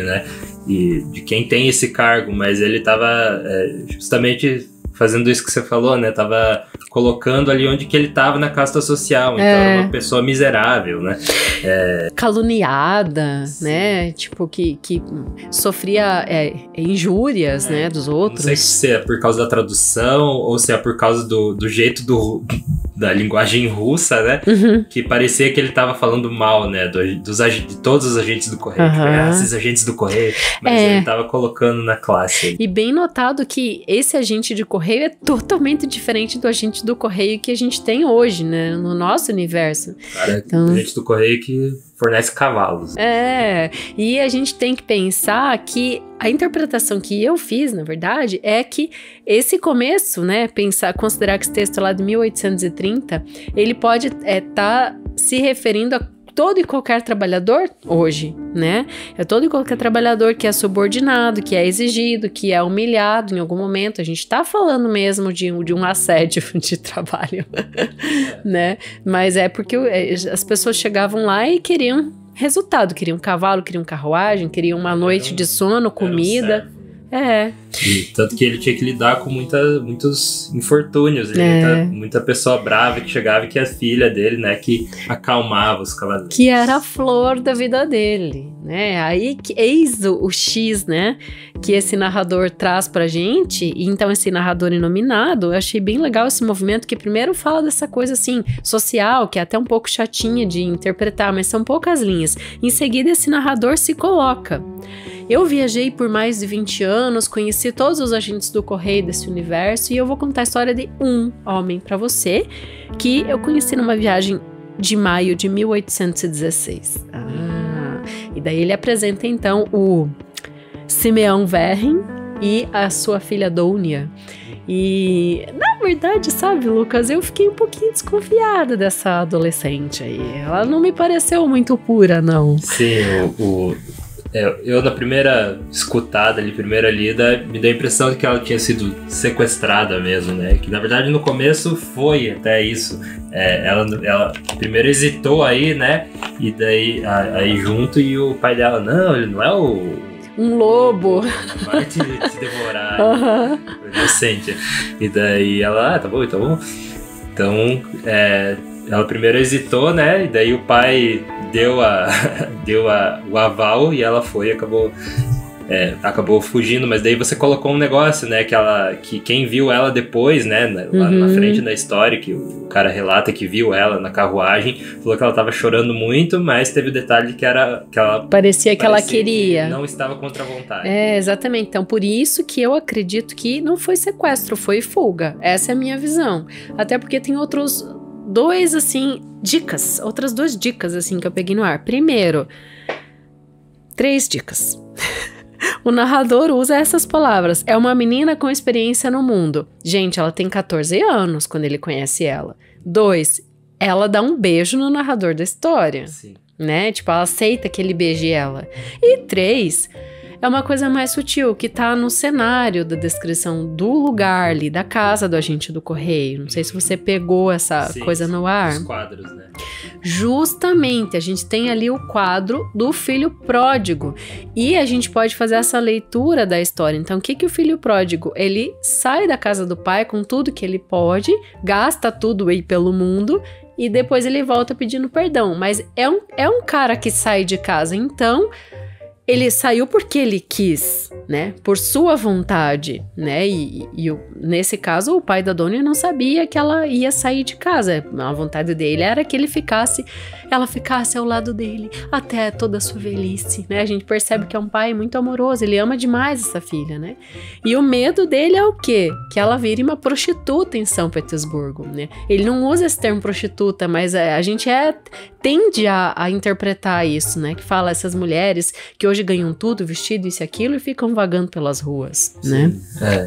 Speaker 1: né? E de quem tem esse cargo, mas ele tava justamente fazendo isso que você falou, né? Tava colocando ali onde que ele tava na casta social. Então era uma pessoa miserável, né?
Speaker 2: Caluniada, sim, né? Tipo, que sofria injúrias, né? Dos outros.
Speaker 1: Não sei se é por causa da tradução ou se é por causa do jeito da linguagem russa, né? Que parecia que ele tava falando mal, né? De todos os agentes do correio. Tipo, esses agentes do correio. Mas ele tava colocando na classe.
Speaker 2: E bem notado que esse agente de correio é totalmente diferente do agente do correio que a gente tem hoje, né? No nosso universo.
Speaker 1: Cara, então, agente do correio que fornece cavalos.
Speaker 2: E a gente tem que pensar que a interpretação que eu fiz, na verdade, é que esse começo, né, considerar que esse texto é lá de 1830, ele pode estar se referindo a todo e qualquer trabalhador hoje, né? É todo e qualquer trabalhador que é subordinado, que é exigido, que é humilhado em algum momento. A gente tá falando mesmo de um assédio de trabalho, né? Mas é porque as pessoas chegavam lá e queriam resultado, queriam cavalo, queriam carruagem, queriam uma noite de sono, comida.
Speaker 1: E tanto que ele tinha que lidar com muitos infortúnios, muita pessoa brava que chegava e que a filha dele, né, que acalmava os cavaleiros.
Speaker 2: Que era a flor da vida dele, né? Aí eis o X, né, que esse narrador traz pra gente. E então esse narrador inominado, eu achei bem legal esse movimento que primeiro fala dessa coisa assim, social, que é até um pouco chatinha de interpretar, mas são poucas linhas. Em seguida esse narrador se coloca: eu viajei por mais de 20 anos, conheci todos os agentes do correio desse universo e eu vou contar a história de um homem para você que eu conheci numa viagem de maio de 1816. E daí ele apresenta então o Simeão Verrin e a sua filha Dônia. E, na verdade, sabe, Lucas, eu fiquei um pouquinho desconfiada dessa adolescente aí. Ela não me pareceu muito pura, não.
Speaker 1: Sim, eu na primeira escutada ali, primeira lida, me deu a impressão de que ela tinha sido sequestrada mesmo, né? Que na verdade no começo foi até isso. Ela primeiro hesitou aí, né? E daí aí junto, e o pai dela, não, ele não é
Speaker 2: um lobo.
Speaker 1: Vai te devorar. Inocente. E daí ela, tá bom, então Então, ela primeiro hesitou, né? E daí o pai deu o aval e ela foi e acabou fugindo, mas daí você colocou um negócio, né, que quem viu ela depois, né, lá na frente da história, que o cara relata que viu ela na carruagem, falou que ela tava chorando muito, mas teve o detalhe que ela
Speaker 2: parecia que ela queria.
Speaker 1: Que não estava contra a vontade.
Speaker 2: Exatamente. Então, por isso que eu acredito que não foi sequestro, foi fuga. Essa é a minha visão. Até porque tem outros dois, assim, outras duas dicas, assim, que eu peguei no ar. Primeiro, 3 dicas. O narrador usa essas palavras. É uma menina com experiência no mundo. Gente, ela tem 14 anos quando ele conhece ela. 2, ela dá um beijo no narrador da história.
Speaker 1: Sim.
Speaker 2: Né? Tipo, ela aceita que ele beije ela. E 3, é uma coisa mais sutil, que tá no cenário da descrição do lugar ali, da casa do agente do correio. Não sei se você pegou essa coisa no ar.
Speaker 1: Os quadros, né?
Speaker 2: Justamente, a gente tem ali o quadro do filho pródigo. E a gente pode fazer essa leitura da história. Então, o que o filho pródigo? Ele sai da casa do pai com tudo que ele pode, gasta tudo aí pelo mundo, e depois ele volta pedindo perdão. Mas é um cara que sai de casa, então ele saiu porque ele quis, né? Por sua vontade, né? Nesse caso, o pai da Dônia não sabia que ela ia sair de casa. A vontade dele era que ela ficasse ao lado dele até toda a sua velhice, né? A gente percebe que é um pai muito amoroso, ele ama demais essa filha, né? E o medo dele é o quê? Que ela vire uma prostituta em São Petersburgo, né? Ele não usa esse termo prostituta, mas a gente tende a interpretar isso, né? Que fala essas mulheres que hoje ganham tudo, vestido, isso e aquilo, e ficam vagando pelas ruas, né?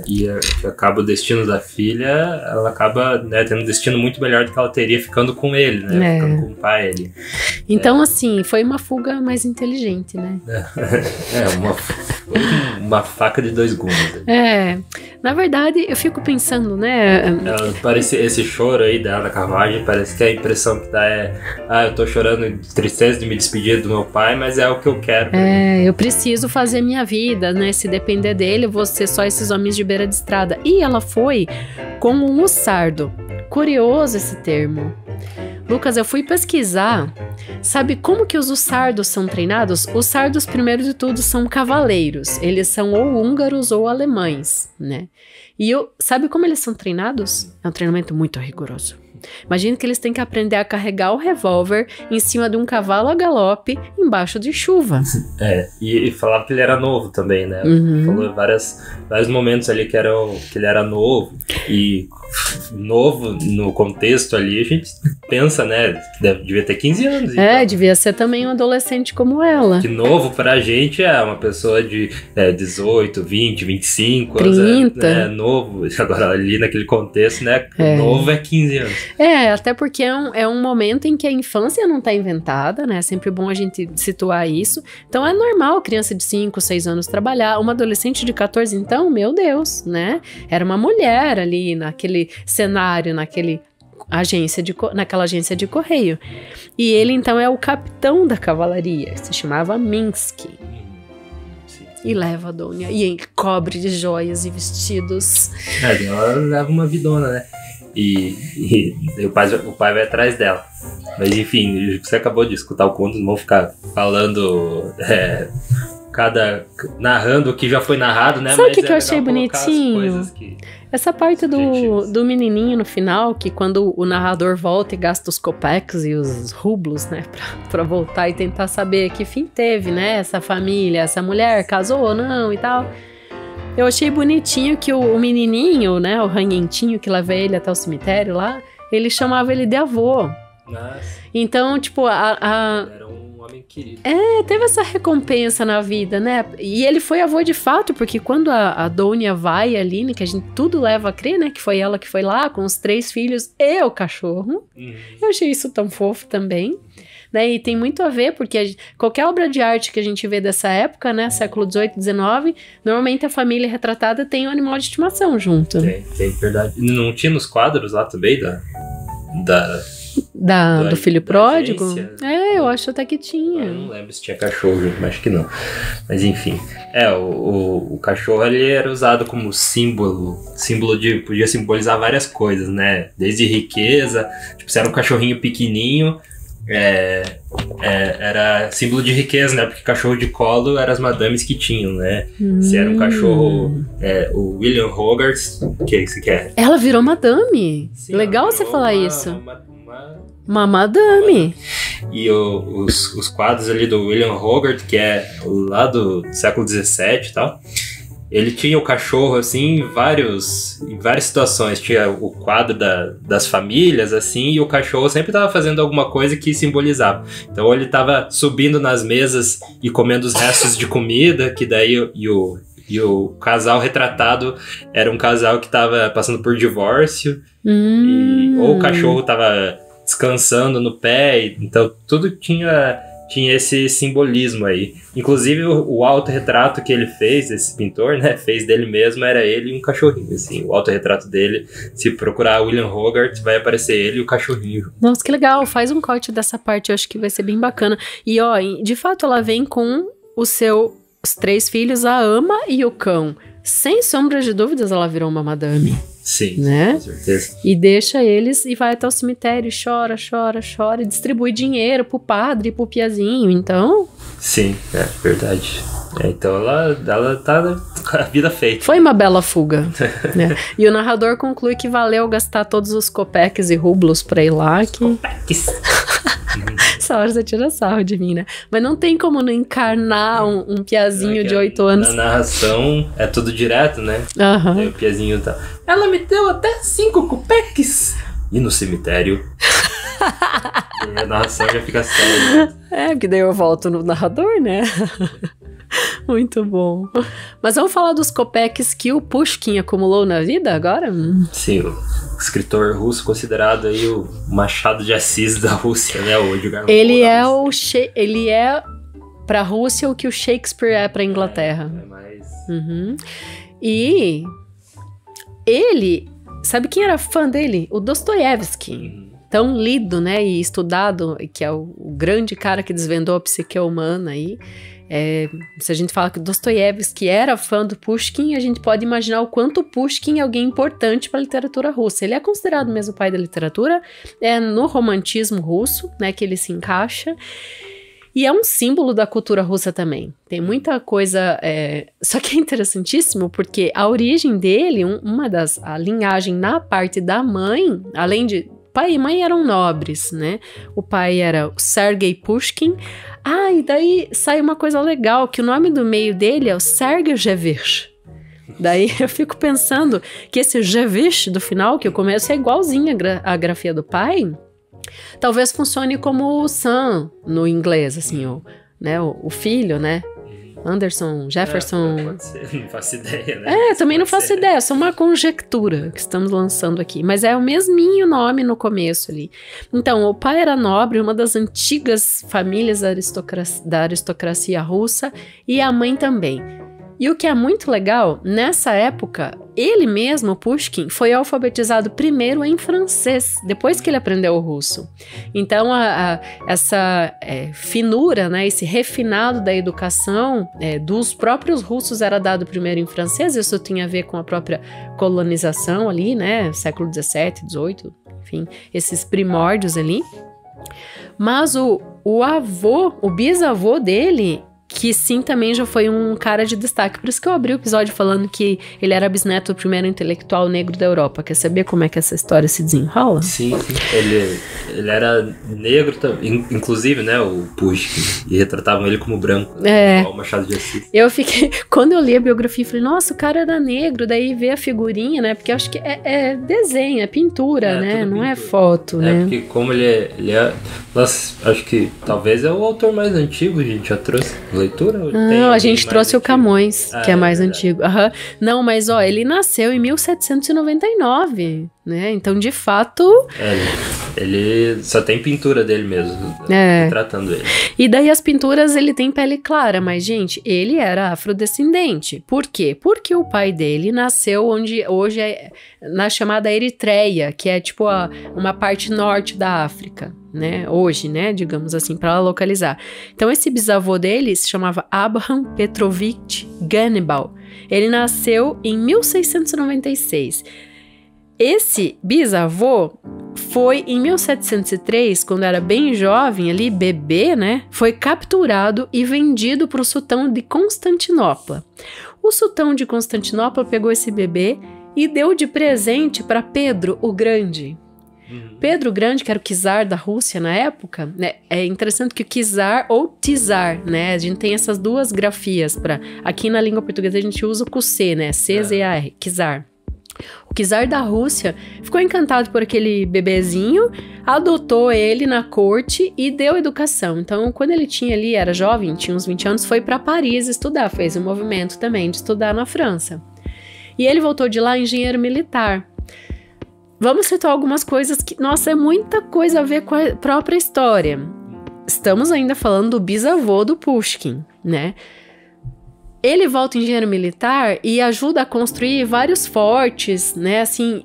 Speaker 1: E acaba o destino da filha, ela acaba, né, tendo um destino muito melhor do que ela teria ficando com ele, né? Ficando com o pai ali.
Speaker 2: Então, assim, foi uma fuga mais inteligente, né?
Speaker 1: Uma faca de 2 gumes.
Speaker 2: Na verdade, eu fico pensando, né?
Speaker 1: Parece esse choro aí dela na carruagem, parece que a impressão que dá eu tô chorando de tristeza de me despedir do meu pai, mas é o que eu quero.
Speaker 2: Eu preciso fazer minha vida, né? Se depender dele, eu vou ser só esses homens de beira de estrada. E ela foi com um sardo. Curioso esse termo. Lucas, eu fui pesquisar. Sabe como que os sardos são treinados? Os sardos, primeiro de tudo, são cavaleiros. Eles são ou húngaros ou alemães, né? E sabe como eles são treinados? É um treinamento muito rigoroso. Imagina que eles têm que aprender a carregar o revólver em cima de um cavalo a galope embaixo de chuva.
Speaker 1: E falava que ele era novo também, né? Falou vários momentos ali que ele era novo. E novo no contexto ali, a gente pensa, né? Devia ter 15 anos.
Speaker 2: Devia ser também um adolescente como ela.
Speaker 1: Que novo pra gente é uma pessoa de 18, 20, 25
Speaker 2: 30.
Speaker 1: anos. Novo. Agora ali naquele contexto, né? Novo é 15 anos.
Speaker 2: Até porque é um momento em que a infância não tá inventada, né? É sempre bom a gente situar isso. Então é normal criança de 5, 6 anos trabalhar. Uma adolescente de 14, então, meu Deus, né? Era uma mulher ali naquele cenário, naquela agência de correio. E ele, então, é o capitão da cavalaria. Se chamava Minsky. E leva a Dônia e cobre de joias e vestidos.
Speaker 1: Ela leva uma vidona, né? E o pai vai atrás dela. Mas enfim, você acabou de escutar o conto, não vão ficar falando narrando o que já foi narrado, né?
Speaker 2: Sabe o que eu achei bonitinho? Essa parte do menininho no final, que quando o narrador volta e gasta os copecs e os rublos, né, pra voltar e tentar saber que fim teve, né, essa família, essa mulher casou ou não e tal. Eu achei bonitinho que o menininho, né, o ranhentinho que leva ele até o cemitério lá, ele chamava ele de avô.
Speaker 1: Nossa.
Speaker 2: Então, tipo,
Speaker 1: era um homem querido.
Speaker 2: Teve essa recompensa na vida, né? E ele foi avô de fato, porque quando a Dônia vai ali, né, que a gente tudo leva a crer, né, que foi ela que foi lá com os 3 filhos e o cachorro. Eu achei isso tão fofo também. Né, e tem muito a ver, porque qualquer obra de arte que a gente vê dessa época, né, século XVIII, XIX, normalmente a família retratada tem um animal de estimação junto.
Speaker 1: Tem, verdade. Não tinha nos quadros lá também
Speaker 2: Do filho pródigo?
Speaker 1: Agência.
Speaker 2: Eu acho até que tinha.
Speaker 1: Eu não lembro se tinha cachorro junto, mas acho que não. Mas enfim. O cachorro ele era usado como símbolo podia simbolizar várias coisas, né? Desde riqueza, tipo, se era um cachorrinho pequenininho, era símbolo de riqueza, né? Porque cachorro de colo eram as madames que tinham, né? Se era um cachorro, o William Hogarth, o que você quer?
Speaker 2: Ela virou madame. Sim, legal você falar isso. Uma madame.
Speaker 1: E os quadros ali do William Hogarth, que é lá do século XVII e tal, ele tinha o cachorro, assim, em várias situações. Tinha o quadro das famílias, assim, e o cachorro sempre estava fazendo alguma coisa que simbolizava. Então ele estava subindo nas mesas e comendo os restos de comida, que daí e o casal retratado era um casal que estava passando por divórcio, ou o cachorro estava descansando no pé, então tudo tinha esse simbolismo aí. Inclusive o autorretrato que ele fez, esse pintor, né, fez dele mesmo, era ele e um cachorrinho, assim. O autorretrato dele, se procurar William Hogarth, vai aparecer ele e o cachorrinho.
Speaker 2: Nossa, que legal, faz um corte dessa parte, eu acho que vai ser bem bacana. E de fato ela vem com os 3 filhos, a ama e o cão. Sem sombra de dúvidas ela virou uma madame.
Speaker 1: Sim,
Speaker 2: né?
Speaker 1: Com certeza.
Speaker 2: E deixa eles e vai até o cemitério e chora e distribui dinheiro pro padre e pro piazinho, então...
Speaker 1: Sim, é verdade. Então ela tá com a vida feita.
Speaker 2: Foi uma bela fuga, né? E o narrador conclui que valeu gastar todos os copeques e rublos pra ir lá.
Speaker 1: Copeques!
Speaker 2: Essa hora você tira sarro de mim, né? Mas não tem como não encarnar um piazinho de 8 anos.
Speaker 1: Na narração é tudo direto, né?
Speaker 2: Uhum.
Speaker 1: O piazinho tá... Ela me deu até 5 copeques! E no cemitério... E a narração já fica séria.
Speaker 2: Porque daí eu volto no narrador, né? Muito bom. Mas vamos falar dos copeques que o Pushkin acumulou na vida agora?
Speaker 1: Sim, o escritor russo considerado aí o Machado de Assis da Rússia, né? O Edgar Poe.
Speaker 2: Ele é pra Rússia o que o Shakespeare é pra Inglaterra.
Speaker 1: É mais...
Speaker 2: Uhum. E ele... Sabe quem era fã dele? O Dostoiévski. Tão lido, né? E estudado, que é o grande cara que desvendou a psique humana aí. Se a gente fala que Dostoiévski era fã do Pushkin, a gente pode imaginar o quanto Pushkin é alguém importante para a literatura russa. Ele é considerado mesmo o pai da literatura, no romantismo russo, né, que ele se encaixa, e é um símbolo da cultura russa também. Tem muita coisa, só que é interessantíssimo, porque a origem dele, a linhagem na parte da mãe, além de pai e mãe eram nobres, né? O pai era o Sergei Pushkin. E daí sai uma coisa legal, que o nome do meio dele é o Sergejevich. Daí eu fico pensando que esse Jevich do final, que o começo é igualzinho a grafia do pai, talvez funcione como o son no inglês, assim, o filho, né? Anderson, Jefferson...
Speaker 1: Pode ser, não faço ideia, né?
Speaker 2: Também não faço ideia, é só uma conjectura que estamos lançando aqui. Mas é o mesminho nome no começo ali. Então, o pai era nobre, uma das antigas famílias da aristocracia russa, e a mãe também. E o que é muito legal, nessa época, ele mesmo, Pushkin, foi alfabetizado primeiro em francês, depois que ele aprendeu o russo. Então, essa finura, né, esse refinado da educação dos próprios russos era dado primeiro em francês, isso tinha a ver com a própria colonização ali, né, século XVII, XVIII, enfim, esses primórdios ali. Mas o bisavô dele... que sim, também já foi um cara de destaque. Por isso que eu abri o episódio falando que ele era bisneto do primeiro intelectual negro da Europa. Quer saber como é que essa história se desenrola?
Speaker 1: Sim. Ele era negro, inclusive, né, o Pushkin, e retratavam ele como branco, igual o Machado de Assis.
Speaker 2: Quando eu li a biografia, eu falei, nossa, o cara era negro, daí vê a figurinha, né, porque eu acho que é desenho, é pintura, né, não é foto, né.
Speaker 1: Porque como ele é, nossa, acho que talvez é o autor mais antigo que a gente já trouxe. leitura?
Speaker 2: Não, a gente trouxe o Camões, que é mais antigo. Não, mas ele nasceu em 1799, né? Então, de fato...
Speaker 1: Ele só tem pintura dele mesmo, tratando ele.
Speaker 2: E daí as pinturas ele tem pele clara, mas, gente, ele era afrodescendente. Por quê? Porque o pai dele nasceu onde hoje é na chamada Eritreia, que é tipo uma parte norte da África, né? Hoje, né? Digamos assim, para localizar. Então, esse bisavô dele se chamava Abraham Petrovich Ganibal. Ele nasceu em 1696. Esse bisavô foi em 1703, quando era bem jovem ali, bebê, né? Foi capturado e vendido para o sultão de Constantinopla. O sultão de Constantinopla pegou esse bebê e deu de presente para Pedro o Grande. Pedro o Grande, que era o czar da Rússia na época, né? É interessante que o czar ou czar, né? A gente tem essas duas grafias para aqui na língua portuguesa a gente usa com C, né? C-Z-A-R, czar. O czar da Rússia ficou encantado por aquele bebezinho, adotou ele na corte e deu educação. Então, quando ele era jovem, tinha uns 20 anos, foi para Paris estudar, fez um movimento também de estudar na França. E ele voltou de lá engenheiro militar. Vamos citar algumas coisas que, nossa, é muita coisa a ver com a própria história. Estamos ainda falando do bisavô do Pushkin, né? Ele volta engenheiro militar e ajuda a construir vários fortes, né, assim,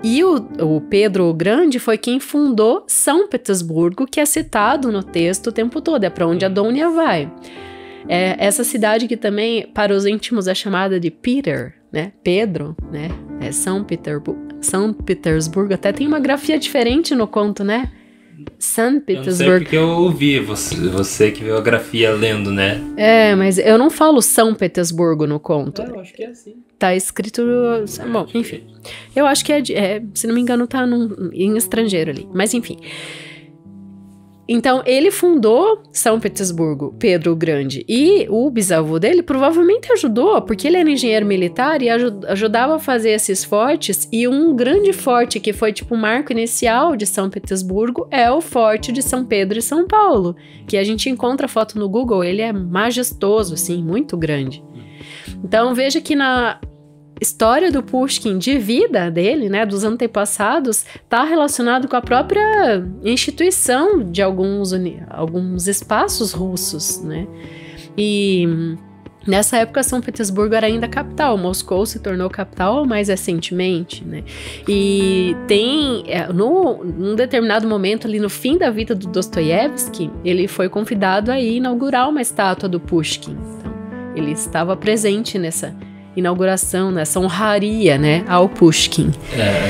Speaker 2: e o Pedro o Grande foi quem fundou São Petersburgo, que é citado no texto o tempo todo, é para onde a Dônia vai. Essa cidade que também, para os íntimos, é chamada de Peter, né, Pedro, né, é São Petersburgo, até tem uma grafia diferente no conto, né? São Petersburgo. Eu não sei
Speaker 1: porque eu ouvi você que viu a grafia lendo, né?
Speaker 2: Mas eu não falo São Petersburgo no conto.
Speaker 1: Eu acho que é assim.
Speaker 2: Tá escrito... Bom, enfim. Eu acho que se não me engano, tá em estrangeiro ali. Mas enfim. Então, ele fundou São Petersburgo, Pedro o Grande. E o bisavô dele provavelmente ajudou, porque ele era engenheiro militar e ajudava a fazer esses fortes. E um grande forte que foi tipo o marco inicial de São Petersburgo é o Forte de São Pedro e São Paulo, que a gente encontra foto no Google. Ele é majestoso, assim, muito grande. Então, veja que na história do Pushkin, de vida dele, né, dos antepassados, está relacionado com a própria instituição de alguns espaços russos, né? E nessa época São Petersburgo era ainda capital, Moscou se tornou capital mais recentemente, né? E tem, num determinado momento ali no fim da vida do Dostoiévski, ele foi convidado a inaugurar uma estátua do Pushkin. Então, ele estava presente nessa inauguração, nessa honraria, né, ao Pushkin.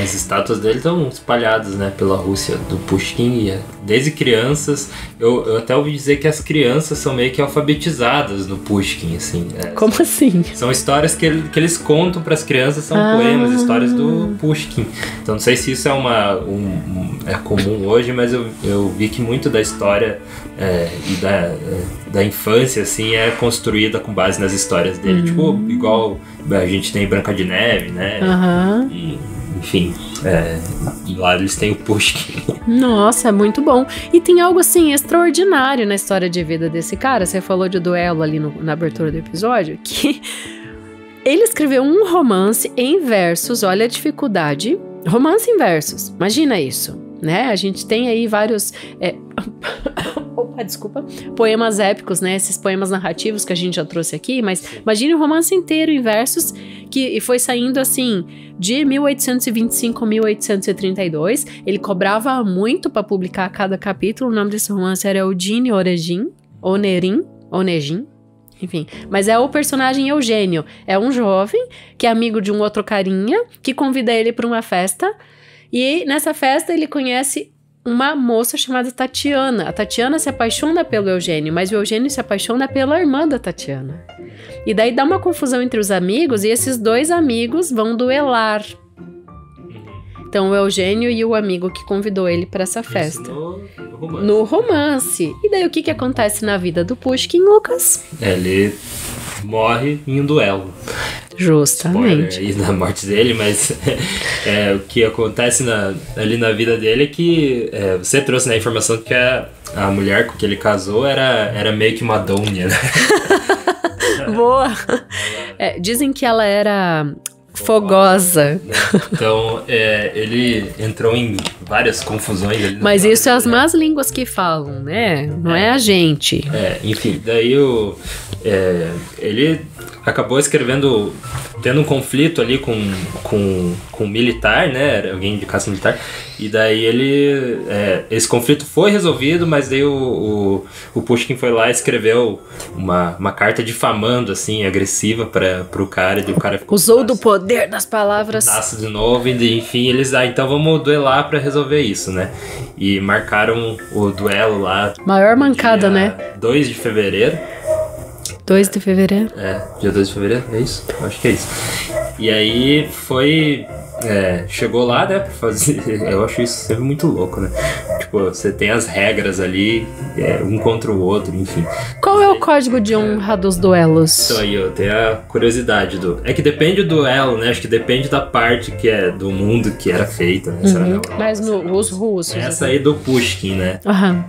Speaker 1: As estátuas dele estão espalhadas, né, pela Rússia, do Pushkin, e desde crianças, eu até ouvi dizer que as crianças são meio que alfabetizadas no Pushkin, assim.
Speaker 2: Como assim?
Speaker 1: São histórias que eles contam para as crianças, são poemas, histórias do Pushkin. Então não sei se isso é comum hoje, mas eu vi que muito da história e da infância, assim, é construída com base nas histórias dele, tipo, igual a gente tem Branca de Neve, né? E, enfim, lá eles têm o Pushkin.
Speaker 2: Nossa, muito bom. E tem algo, assim, extraordinário na história de vida desse cara. Você falou de duelo ali na abertura do episódio, que ele escreveu um romance em versos, olha a dificuldade. Romance em versos, imagina isso, né? A gente tem aí vários... poemas épicos, né? Esses poemas narrativos que a gente já trouxe aqui, mas imagine um romance inteiro em versos que foi saindo assim de 1825 a 1832. Ele cobrava muito para publicar cada capítulo. O nome desse romance era Eugênio Onegin. Enfim, mas é o personagem Eugênio. É um jovem que é amigo de um outro carinha que convida ele para uma festa. E nessa festa ele conhece uma moça chamada Tatiana. A Tatiana se apaixona pelo Eugênio, mas o Eugênio se apaixona pela irmã da Tatiana. E daí dá uma confusão entre os amigos e esses dois amigos vão duelar. Então o Eugênio e o amigo que convidou ele para essa festa. No romance. E daí o que acontece na vida do Pushkin, Lucas?
Speaker 1: Ele morre em um duelo.
Speaker 2: Justamente.
Speaker 1: Spoiler aí da morte dele, mas o que acontece ali na vida dele é que você trouxe, né, a informação de que a mulher com que ele casou era meio que uma dona, né?
Speaker 2: Boa! Dizem que ela era fogosa.
Speaker 1: Então, ele entrou em várias confusões. Ali
Speaker 2: mas isso é as más línguas que falam, né? Não é a gente.
Speaker 1: Enfim, daí ele acabou escrevendo, tendo um conflito ali com um militar, né? Era alguém de caça militar. E daí esse conflito foi resolvido, mas daí o Pushkin foi lá e escreveu uma carta difamando, assim, agressiva pro cara. E o cara ficou
Speaker 2: usou do poder das palavras.
Speaker 1: De novo, e enfim, eles, então vamos duelar pra resolver isso, né? E marcaram o duelo lá.
Speaker 2: Maior mancada, né?
Speaker 1: 2 de fevereiro.
Speaker 2: 2 de fevereiro?
Speaker 1: Dia 2 de fevereiro, é isso? Acho que é isso. E aí foi... chegou lá, né, pra fazer... Eu acho isso sempre muito louco, né? Tipo, você tem as regras ali, um contra o outro, enfim.
Speaker 2: Qual é o código de honra dos duelos?
Speaker 1: Então aí, eu tenho a curiosidade É que depende do duelo, né? Acho que depende da parte que do mundo que era feita, né?
Speaker 2: Mas os russos...
Speaker 1: Essa aí do Pushkin, né?
Speaker 2: Aham.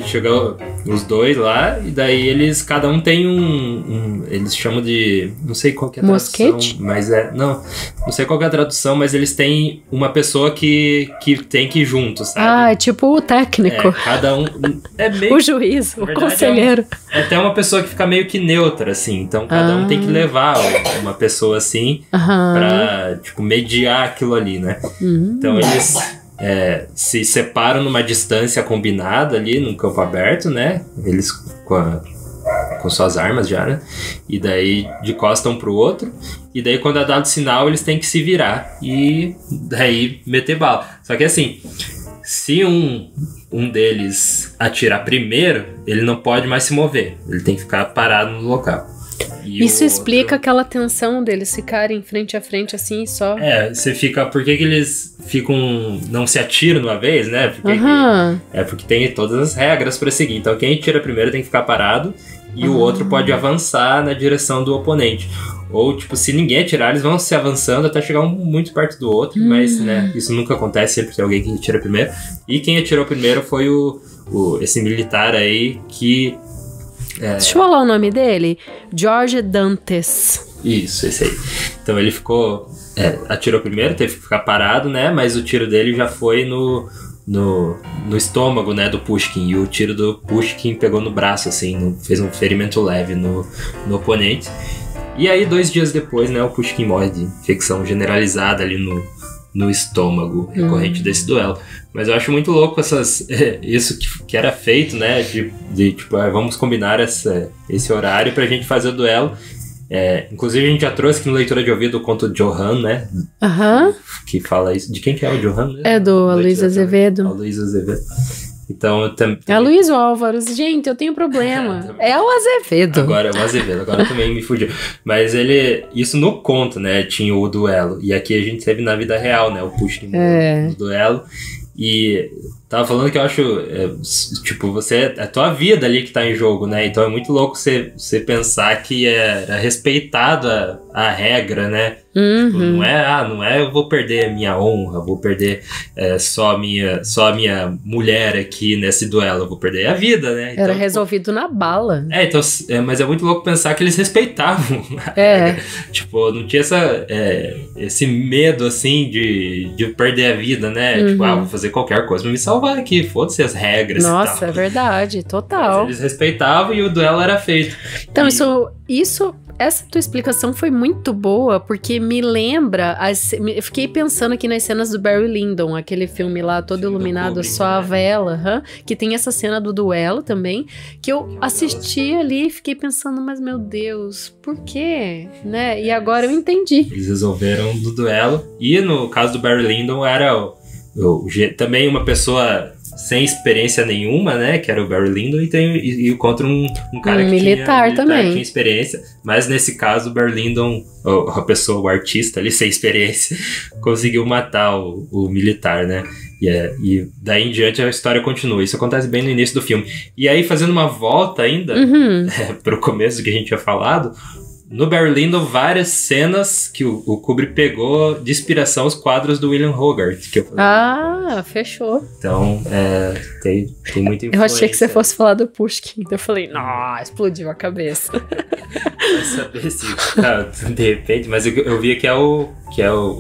Speaker 1: Chegou os dois lá, e daí cada um tem eles chamam de, não sei qual que é a tradução,
Speaker 2: mosquete?
Speaker 1: Mas não sei qual que é a tradução, mas eles têm uma pessoa que tem que ir junto, sabe?
Speaker 2: É tipo o técnico.
Speaker 1: Cada um, meio...
Speaker 2: O juiz, o conselheiro.
Speaker 1: É até uma pessoa que fica meio que neutra, assim, então cada um tem que levar uma pessoa assim, pra, tipo, mediar aquilo ali, né? Então eles... se separam numa distância combinada ali num campo aberto, né? Eles com suas armas já, né? E daí de costa um pro outro. E daí quando é dado sinal, eles têm que se virar e daí meter bala. Só que assim, se um deles atirar primeiro, ele não pode mais se mover. Ele tem que ficar parado no local.
Speaker 2: Isso explica aquela tensão deles ficarem frente a frente assim só.
Speaker 1: Você fica... Por que eles ficam... Não se atiram de uma vez, né? Porque tem todas as regras pra seguir. Então quem atira primeiro tem que ficar parado e o outro pode avançar na direção do oponente. Ou, tipo, se ninguém atirar, eles vão se avançando até chegar um muito perto do outro. Mas, né, isso nunca acontece, sempre tem alguém que atira primeiro. E quem atirou primeiro foi esse militar aí que...
Speaker 2: Deixa eu falar o nome dele. George Dantes.
Speaker 1: Isso, esse aí. Então ele ficou... atirou primeiro, teve que ficar parado, né? Mas o tiro dele já foi no estômago, né, do Pushkin. E o tiro do Pushkin pegou no braço, assim, fez um ferimento leve no oponente. E aí, 2 dias depois, né, o Pushkin morre de infecção generalizada ali no estômago, recorrente desse duelo. Mas eu acho muito louco isso que era feito, né, de tipo, vamos combinar esse horário pra gente fazer o duelo. Inclusive a gente já trouxe aqui no Leitura de Ouvido o conto de Johan, né? Que fala isso. De quem que é o Johan? Né?
Speaker 2: É do Aloysio Azevedo.
Speaker 1: Aloysio Azevedo. Então,
Speaker 2: é Aloysio Álvares. Gente, eu tenho problema. É o Azevedo.
Speaker 1: Agora é o Azevedo, agora também me fugiu. Mas isso no conto, né? Tinha o duelo. E aqui a gente teve na vida real, né? O Pushkin no duelo. E tava falando que eu acho, tipo, é a tua vida ali que tá em jogo, né? Então é muito louco você pensar que era respeitado a regra, né? Tipo, não é eu vou perder a minha honra, vou perder só a minha mulher aqui nesse duelo, eu vou perder a vida, né? Então,
Speaker 2: era resolvido na bala.
Speaker 1: Mas é muito louco pensar que eles respeitavam a regra. Tipo, não tinha esse medo, assim, de perder a vida, né? Tipo, vou fazer qualquer coisa pra me salvar aqui, foda-se as regras.
Speaker 2: Nossa,
Speaker 1: e tal.
Speaker 2: É verdade, total.
Speaker 1: Mas eles respeitavam e o duelo era feito.
Speaker 2: Então, essa tua explicação foi muito boa, porque me lembra... Eu fiquei pensando aqui nas cenas do Barry Lyndon, aquele filme lá, todo iluminado, Kubrick, só a vela, que tem essa cena do duelo também, que eu assisti ali e fiquei pensando, mas meu Deus, por quê? Né? E agora eu entendi.
Speaker 1: Eles resolveram do duelo, e no caso do Barry Lyndon era também uma pessoa... sem experiência nenhuma, né? Que era o Barry Lyndon, e contra um cara que
Speaker 2: militar também.
Speaker 1: Tinha experiência. Mas nesse caso, o Barry Lyndon, o artista ali sem experiência, conseguiu matar o militar, né? E daí em diante a história continua. Isso acontece bem no início do filme. E aí, fazendo uma volta ainda pro começo do que a gente tinha falado, no Barry Lyndon várias cenas que o Kubrick pegou de inspiração os quadros do William Hogarth, que eu falei.
Speaker 2: Ah, fechou.
Speaker 1: Então, tem muita influência.
Speaker 2: Eu achei que você fosse falar do Pushkin, então eu falei, nossa, explodiu a cabeça.
Speaker 1: Vai saber se, de repente, mas eu vi que é o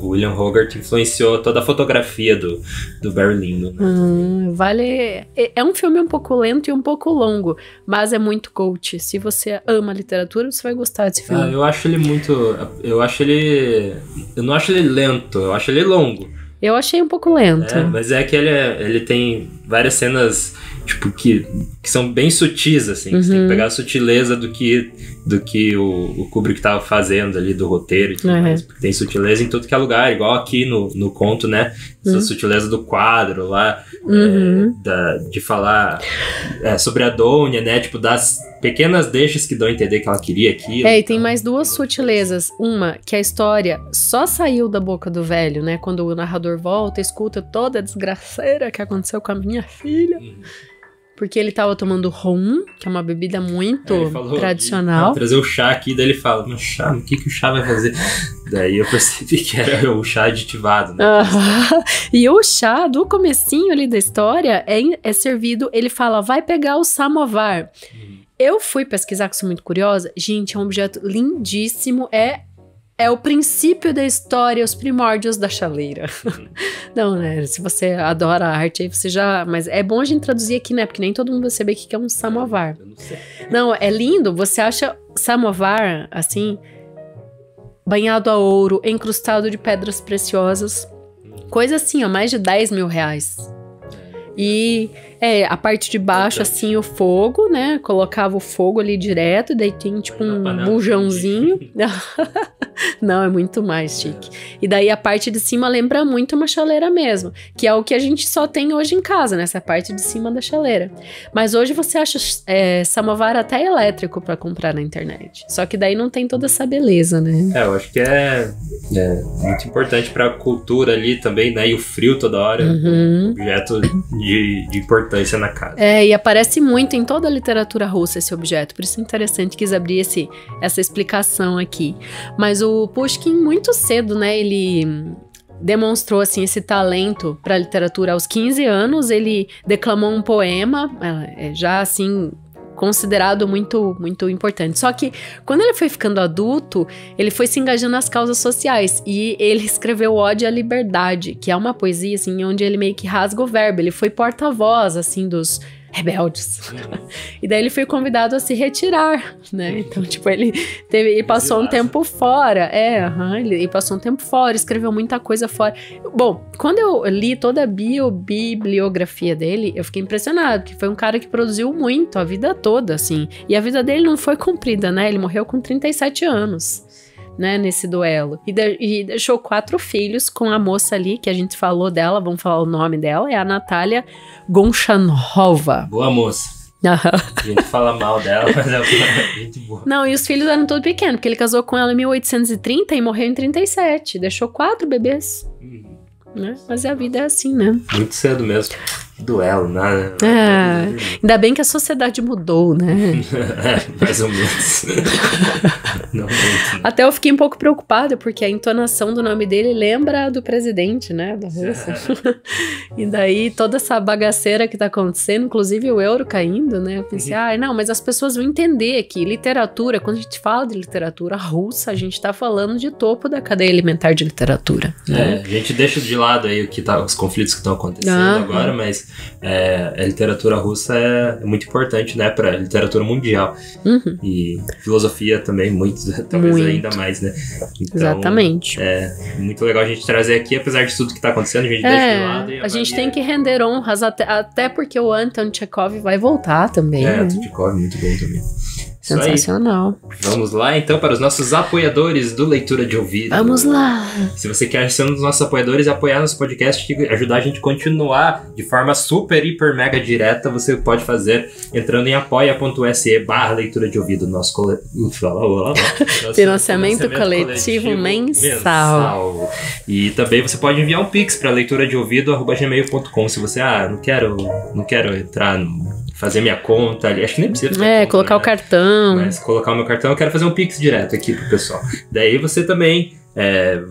Speaker 1: William Hogarth influenciou toda a fotografia do Barry Lyndon. Né?
Speaker 2: Vale. É um filme um pouco lento e um pouco longo, mas é muito cult. Se você ama literatura, você vai gostar desse filme.
Speaker 1: Eu acho ele muito. Eu não acho ele lento, eu acho ele longo.
Speaker 2: Eu achei um pouco lento.
Speaker 1: Mas é que ele tem várias cenas, tipo, que são bem sutis, assim. Você tem que pegar a sutileza do que o Kubrick tava fazendo ali, do roteiro e tudo mais. Porque tem sutileza em tudo que é lugar, igual aqui no conto, né? Essa sutileza do quadro lá, de falar sobre a Dônia, né? Tipo, das pequenas deixas que dão a entender que ela queria aquilo.
Speaker 2: E tem mais duas sutilezas. Uma, que a história só saiu da boca do velho, né? Quando o narrador volta, escuta toda a desgraceira que aconteceu com a minha filha. Porque ele tava tomando rum, que é uma bebida muito tradicional.
Speaker 1: Trazer o chá aqui, daí ele fala, mas chá, o que o chá vai fazer? Daí eu percebi que era o chá aditivado, né?
Speaker 2: E o chá, do comecinho ali da história, é servido, ele fala, vai pegar o samovar. Eu fui pesquisar, que sou muito curiosa. Gente, é um objeto lindíssimo, é o princípio da história, os primórdios da chaleira. Não, né? Se você adora a arte, aí você já... Mas é bom a gente traduzir aqui, né? Porque nem todo mundo vai saber o que é um samovar.
Speaker 1: Eu não sei.
Speaker 2: Não, é lindo. Você acha samovar, assim, banhado a ouro, encrustado de pedras preciosas. Coisa assim, ó, mais de 10 mil reais. E a parte de baixo, assim, o fogo, né? Colocava o fogo ali direto, daí tem tipo um bujãozinho. Não, é muito mais chique. E daí a parte de cima lembra muito uma chaleira mesmo, que é o que a gente só tem hoje em casa, né? Essa parte de cima da chaleira. Mas hoje você acha samovar até elétrico pra comprar na internet. Só que daí não tem toda essa beleza, né?
Speaker 1: Eu acho que é muito importante pra cultura ali também, né? E o frio toda hora, objeto de importância na casa.
Speaker 2: E aparece muito em toda a literatura russa esse objeto, por isso é interessante, quis abrir essa explicação aqui. Mas o Pushkin, muito cedo, né, ele demonstrou, assim, esse talento para a literatura. Aos 15 anos, ele declamou um poema, já, assim, considerado muito, muito importante. Só que, quando ele foi ficando adulto, ele foi se engajando nas causas sociais, e ele escreveu Ode à Liberdade, que é uma poesia, assim, onde ele meio que rasga o verbo. Ele foi porta-voz, assim, dos rebeldes. E daí ele foi convidado a se retirar, né? Então, tipo, ele passou um tempo fora. Ele passou um tempo fora, escreveu muita coisa fora. Bom, quando eu li toda a bibliografia dele, eu fiquei impressionado, porque foi um cara que produziu muito a vida toda, assim. E a vida dele não foi comprida, né? Ele morreu com 37 anos. Né, nesse duelo. E deixou 4 filhos com a moça ali, que a gente falou dela, vamos falar o nome dela, é a Natália Goncharova.
Speaker 1: Boa moça. A gente fala mal dela, mas é gente boa.
Speaker 2: Não, e os filhos eram todos pequenos, porque ele casou com ela em 1830 e morreu em 37. Deixou 4 bebês. Né? Mas a vida é assim, né?
Speaker 1: Muito cedo mesmo. Duelo, né?
Speaker 2: Ainda bem que a sociedade mudou, né?
Speaker 1: Mais ou menos. Não muito, né?
Speaker 2: Até eu fiquei um pouco preocupada, porque a entonação do nome dele lembra do presidente, né? Da Rússia. E daí toda essa bagaceira que tá acontecendo, inclusive o euro caindo, né? Eu pensei, não, mas as pessoas vão entender que literatura, quando a gente fala de literatura russa, a gente tá falando de topo da cadeia alimentar de literatura. Né?
Speaker 1: A gente deixa de lado aí os conflitos que estão acontecendo agora, mas a literatura russa é muito importante, né, para literatura mundial. E filosofia também, talvez ainda mais, né? Então, exatamente. É muito legal a gente trazer aqui, apesar de tudo que tá acontecendo, a gente deixa de lado.
Speaker 2: A gente tem que render honras, até porque o Anton Chekhov vai voltar também.
Speaker 1: Né? O Chekhov é muito bom também.
Speaker 2: Sensacional.
Speaker 1: Vamos lá, então, para os nossos apoiadores do Leitura de Ouvido.
Speaker 2: Vamos lá.
Speaker 1: Se você quer ser um dos nossos apoiadores e apoiar nosso podcast e ajudar a gente a continuar de forma super, hiper, mega direta, você pode fazer entrando em apoia.se/leitura de ouvido. Nosso
Speaker 2: financiamento coletivo mensal.
Speaker 1: E também você pode enviar um pix para leituradeouvido@gmail.com. Se você, não quero entrar no fazer minha conta ali. Acho que nem precisa fazer conta,
Speaker 2: colocar o cartão.
Speaker 1: Mas colocar o meu cartão, eu quero fazer um Pix direto aqui pro pessoal. Daí você também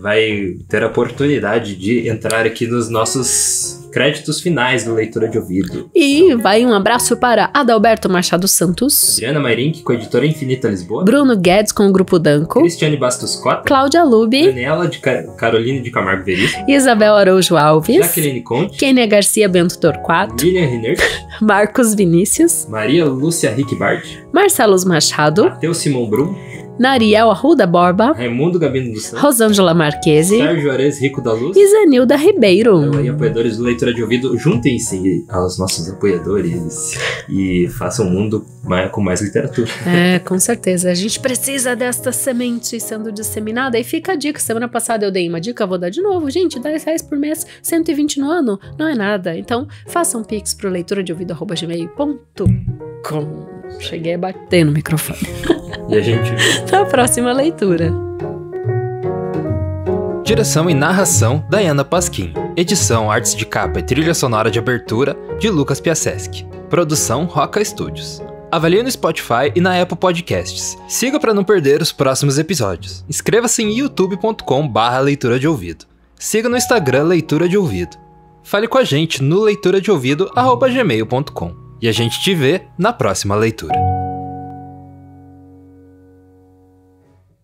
Speaker 1: vai ter a oportunidade de entrar aqui nos nossos créditos finais do Leitura de Ouvido.
Speaker 2: E vai um abraço para Adalberto Machado Santos,
Speaker 1: Adriana Mairink, com a Editora Infinita Lisboa,
Speaker 2: Bruno Guedes com o Grupo Danco,
Speaker 1: Cristiane Bastos Cota,
Speaker 2: Cláudia Lubi,
Speaker 1: Daniela de Caroline de Camargo Veríssimo,
Speaker 2: Isabel Araújo Alves,
Speaker 1: Jaqueline Conte,
Speaker 2: Kênia Garcia Bento Torquato,
Speaker 1: Lilian Rinert,
Speaker 2: Marcos Vinícius,
Speaker 1: Maria Lúcia Rickbard,
Speaker 2: Marcelos Machado,
Speaker 1: Matheus Simão Brum,
Speaker 2: Nariel Arruda Borba,
Speaker 1: Raimundo Gabino dos Santos,
Speaker 2: Rosângela Marquese,
Speaker 1: Sérgio Ares Rico da Luz
Speaker 2: e Zenilda Ribeiro.
Speaker 1: Então aí, apoiadores do Leitura de Ouvido, juntem-se aos nossos apoiadores e façam um mundo com mais literatura.
Speaker 2: Com certeza. A gente precisa desta semente sendo disseminada. E fica a dica. Semana passada eu dei uma dica, vou dar de novo. Gente, R$10 por mês, 120 no ano, não é nada. Então, façam pix pro leituradeouvido@gmail.com. Cheguei a bater no microfone.
Speaker 1: E a gente
Speaker 2: Na próxima leitura.
Speaker 3: Direção e narração, Dayana Pasquim. Edição, artes de capa e trilha sonora de abertura, de Lucas Piaseschi. Produção, Roca Studios. Avalie no Spotify e na Apple Podcasts. Siga para não perder os próximos episódios. Inscreva-se em youtube.com/leitura de ouvido. Siga no Instagram Leitura de Ouvido. Fale com a gente no leituradeouvido@gmail.com. E a gente te vê na próxima leitura.